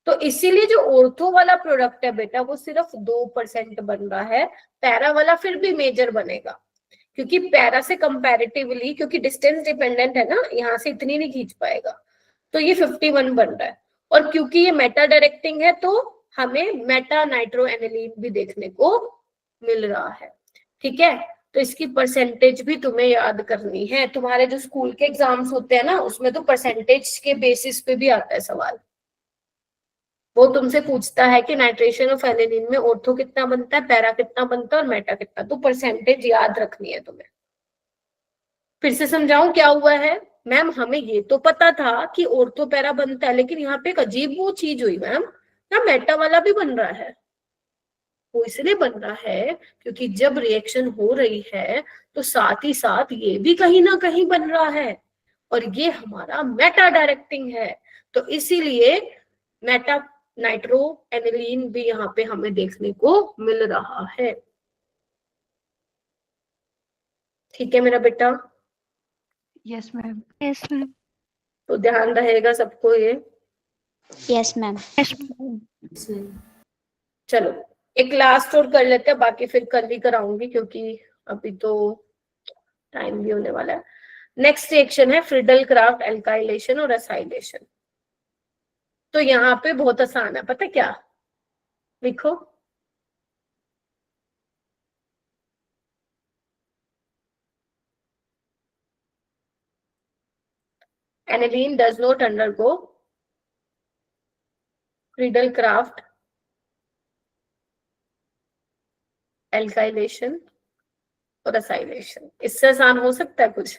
तो इसीलिए जो ऑर्थो वाला प्रोडक्ट है बेटा, वो सिर्फ 2% बन रहा है, पैरा वाला फिर भी मेजर बनेगा, क्योंकि पैरा से कंपैरेटिवली, क्योंकि डिस्टेंस डिपेंडेंट है ना, यहाँ से इतनी नहीं खींच पाएगा, तो ये 51 बन रहा है। और क्योंकि ये मेटा डायरेक्टिंग है, तो हमें मेटा नाइट्रो एनिलीन भी देखने को मिल रहा है, ठीक है। तो इसकी परसेंटेज भी तुम्हें याद करनी है, तुम्हारे जो स्कूल के एग्जाम्स होते हैं ना, उसमें तो परसेंटेज के बेसिस पे भी आता है सवाल। वो तुमसे पूछता है कि नाइट्रेशन ऑफ एनिलीन में ऑर्थो कितना बनता है, पैरा कितना बनता है और मेटा कितना, तो परसेंटेज याद रखनी है तुम्हें। फिर से समझाऊं क्या हुआ है मैम, हमें ये तो पता था कि ऑर्थो पैरा बनता है, लेकिन यहाँ पे एक अजीब वो चीज हुई मैम, ना मेटा वाला भी बन रहा है। वो इसलिए बन रहा है क्योंकि जब रिएक्शन हो रही है तो साथ ही साथ ये भी कहीं ना कहीं बन रहा है, और ये हमारा मेटा डायरेक्टिंग है, तो इसीलिए मेटा नाइट्रो एनिलीन भी यहाँ पे हमें देखने को मिल रहा है। ठीक है मेरा बेटा, यस मैम। Yes ma'am. तो ध्यान रहेगा सबको ये। Yes, ma'am. चलो एक लास्ट और कर लेते हैं, बाकी फिर कल ही कराऊंगी, क्योंकि अभी तो टाइम भी होने वाला है। नेक्स्ट रिएक्शन है फ्रिडल क्राफ्ट एल्काइलेशन और एसाइलेशन। तो यहाँ पे बहुत आसान है, पता क्या, लिखो aniline does not undergo Friedel-Crafts alkylation और acylation। इससे आसान हो सकता है कुछ?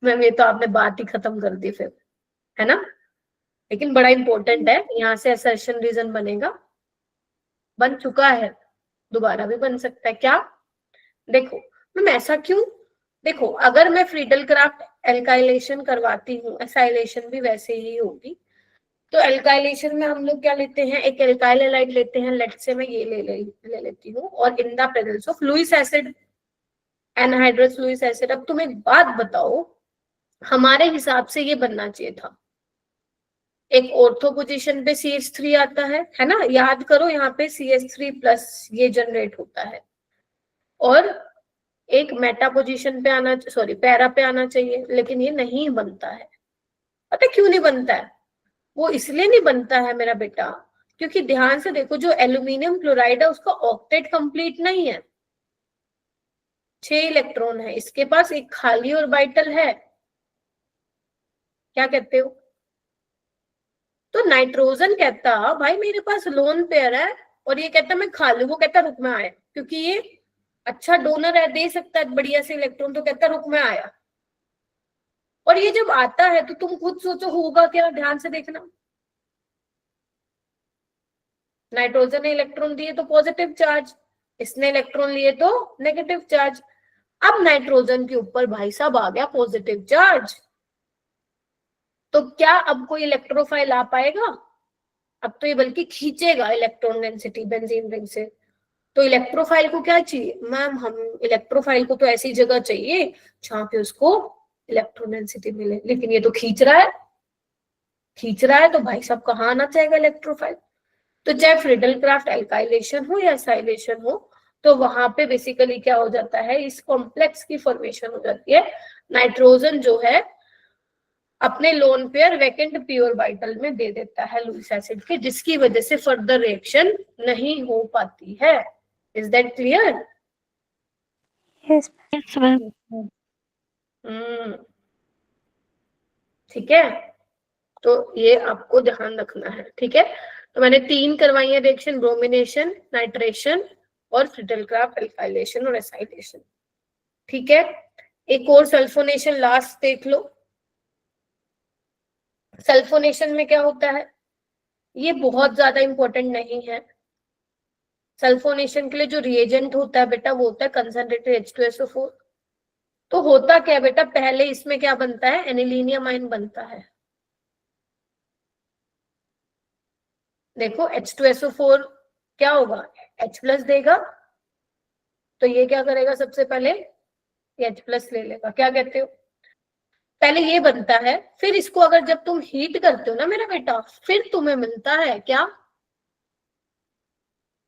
मैम ये तो आपने बात ही खत्म कर दी फिर, है ना? लेकिन बड़ा इंपॉर्टेंट है, यहाँ से assertion रीजन बनेगा, बन चुका है, दोबारा भी बन सकता है। क्या? देखो मैम ऐसा क्यों? देखो अगर मैं फ्रीडल-क्राफ्ट एल्काइलेशन करवाती हूँ, एसाइलेशन भी वैसे ही होगी। तो एल्काइलेशन में हम लोग क्या लेते हैं, एक एल्काइल हैलाइड लेते हैं, लेट से मैं ये ले लेती हूँ, और in the presence of Lewis acid, anhydrous Lewis acid. अब तुम एक बात बताओ, हमारे हिसाब से ये बनना चाहिए था, एक ऑर्थो पोजीशन पे CH3 आता है ना, याद करो यहाँ पे CH3 प्लस ये जनरेट होता है, और एक मेटा पोजीशन पे आना, सॉरी पैरा पे आना चाहिए, लेकिन ये नहीं बनता है। पता क्यों नहीं बनता है? वो इसलिए नहीं बनता है मेरा बेटा, क्योंकि ध्यान से देखो, जो एल्यूमिनियम क्लोराइड है उसका ऑक्टेट कंप्लीट नहीं है, 6 इलेक्ट्रॉन है, इसके पास एक खाली ऑर्बिटल है। क्या कहते हो? तो नाइट्रोजन कहता भाई मेरे पास लोन पेयर है, और ये कहता मैं खा लूं, वो कहता रुक में आया, क्योंकि ये अच्छा डोनर है, दे सकता है बढ़िया से इलेक्ट्रॉन, तो कहता रुक में आया। और ये जब आता है तो तुम खुद सोचो होगा क्या, ध्यान से देखना। नाइट्रोजन ने इलेक्ट्रॉन दिए तो पॉजिटिव चार्ज, इसने इलेक्ट्रॉन लिए तो नेगेटिव चार्ज। अब नाइट्रोजन के ऊपर भाई साहब आ गया पॉजिटिव चार्ज, तो क्या अब कोई इलेक्ट्रोफाइल आ पाएगा? अब तो ये बल्कि खींचेगा इलेक्ट्रॉन डेंसिटी बेंजीन रिंग से। तो इलेक्ट्रोफाइल को क्या चाहिए मैम? हम इलेक्ट्रोफाइल को तो ऐसी जगह चाहिए जहां पे उसको इलेक्ट्रॉन डेंसिटी मिले, लेकिन ये तो खींच रहा है, तो भाई साहब कहाँ आना चाहेगा इलेक्ट्रोफाइल? तो चाहे फ्रीडल-क्राफ्ट एल्काइलेशन हो या एसाइलेशन हो, तो वहां पे बेसिकली क्या हो जाता है, इस कॉम्प्लेक्स की फॉर्मेशन हो जाती है। नाइट्रोजन जो है अपने lone pair vacant P orbital में दे देता है लुइस एसिड के, जिसकी वजह से फर्दर रिएक्शन नहीं हो पाती है। Is that clear? Yes yes ma'am. ठीक है, तो ये आपको ध्यान रखना है। ठीक है, तो मैंने 3 करवाई है रिएक्शन, ब्रोमिनेशन, नाइट्रेशन और फ्रीडल-क्राफ्ट एल्काइलेशन और एसाइलेशन। ठीक है, एक और सल्फोनेशन लास्ट देख लो। सल्फोनेशन में क्या होता है, ये बहुत ज्यादा इंपॉर्टेंट नहीं है। सल्फोनेशन के लिए जो रिएजेंट होता है बेटा, वो होता है कंसंट्रेटेड H2SO4। तो होता क्या बेटा, पहले इसमें क्या बनता है, एनिलीनियम आयन बनता है। देखो H2SO4 क्या होगा, H+ देगा, तो ये क्या करेगा, सबसे पहले H+ ले लेगा। क्या कहते हो? पहले ये बनता है, फिर इसको अगर जब तुम हीट करते हो ना मेरा बेटा, फिर तुम्हें मिलता है क्या,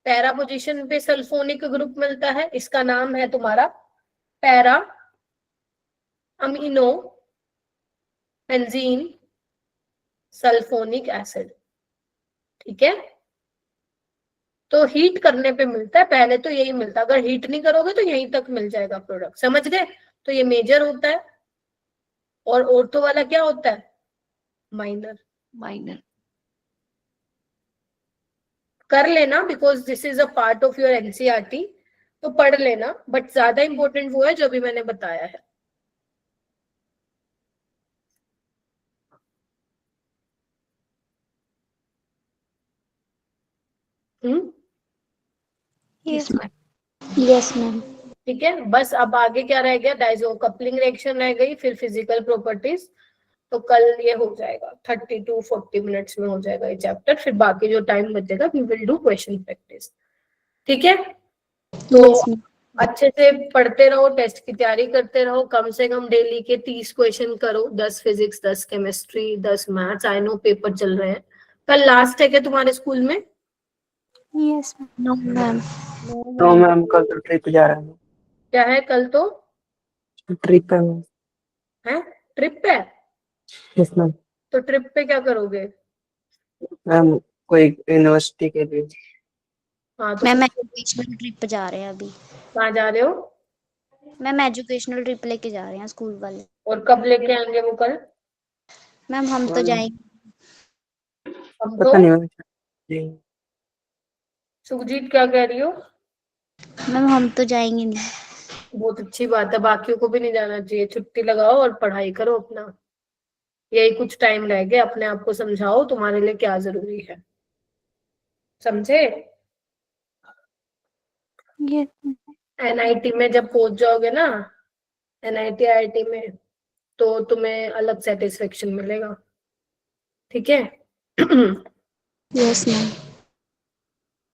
पैरा पोजीशन पे सल्फोनिक ग्रुप मिलता है, इसका नाम है तुम्हारा para amino benzene sulphonic acid. ठीक है, तो हीट करने पे मिलता है, पहले तो यही मिलता है, अगर हीट नहीं करोगे तो यहीं तक मिल जाएगा प्रोडक्ट। समझ गए? तो ये मेजर होता है, और ऑर्थो वाला क्या होता है, माइनर। कर लेना, because this is a part of your NCERT, तो पढ़ लेना, बट ज्यादा इंपॉर्टेंट वो है जो भी मैंने बताया है। Yes yes ma'am. ठीक है, बस अब आगे क्या रह गया, डाइजो कपलिंग रिएक्शन रह गई, फिर फिजिकल प्रॉपर्टीज। तो कल ये हो जाएगा, 30 to 40 मिनट्स में हो जाएगा ये चैप्टर, फिर बाकी जो टाइम बचेगा we will do question practice. ठीक है, तो यस मैम। अच्छे से पढ़ते रहो, टेस्ट की तैयारी करते रहो, कम से कम डेली के 30 क्वेश्चन करो, 10 physics, 10 chemistry, 10 maths. I know paper चल रहे हैं, कल लास्ट है क्या तुम्हारे स्कूल में? Yes no ma'am. तो मैम कल तो ट्रिप जा रहा है। क्या है कल? तो ट्रिप है मैम। है ट्रिप पे? Yes ma'am. तो ट्रिप पे क्या करोगे? मैम कोई यूनिवर्सिटी के लिए। हाँ, तो मैम एजुकेशनल ट्रिप पे जा रहे हैं अभी। कहाँ जा रहे हो? मैम एजुकेशनल ट्रिप लेके जा रहे हैं स्कूल वाले। और कब लेके आएंगे वो कल? मैम हम तो जाएंगे। अब पता तो नहीं मैम। जी सुखजीत क्या कह रही हो? मैम हम तो जाएंगे नहीं। बहुत अच्छी बात है, बाकियों को भी नहीं जाना चाहिए। छुट्टी लगाओ और पढ़ाई करो अपना। यही कुछ टाइम रह गया, अपने आप को समझाओ तुम्हारे लिए क्या जरूरी है, समझे? ये एनआईटी में जब पहुंच जाओगे ना, एनआईटी आईआईटी में, तो तुम्हें अलग सेटिस्फेक्शन मिलेगा, ठीक है? Yes ma'am.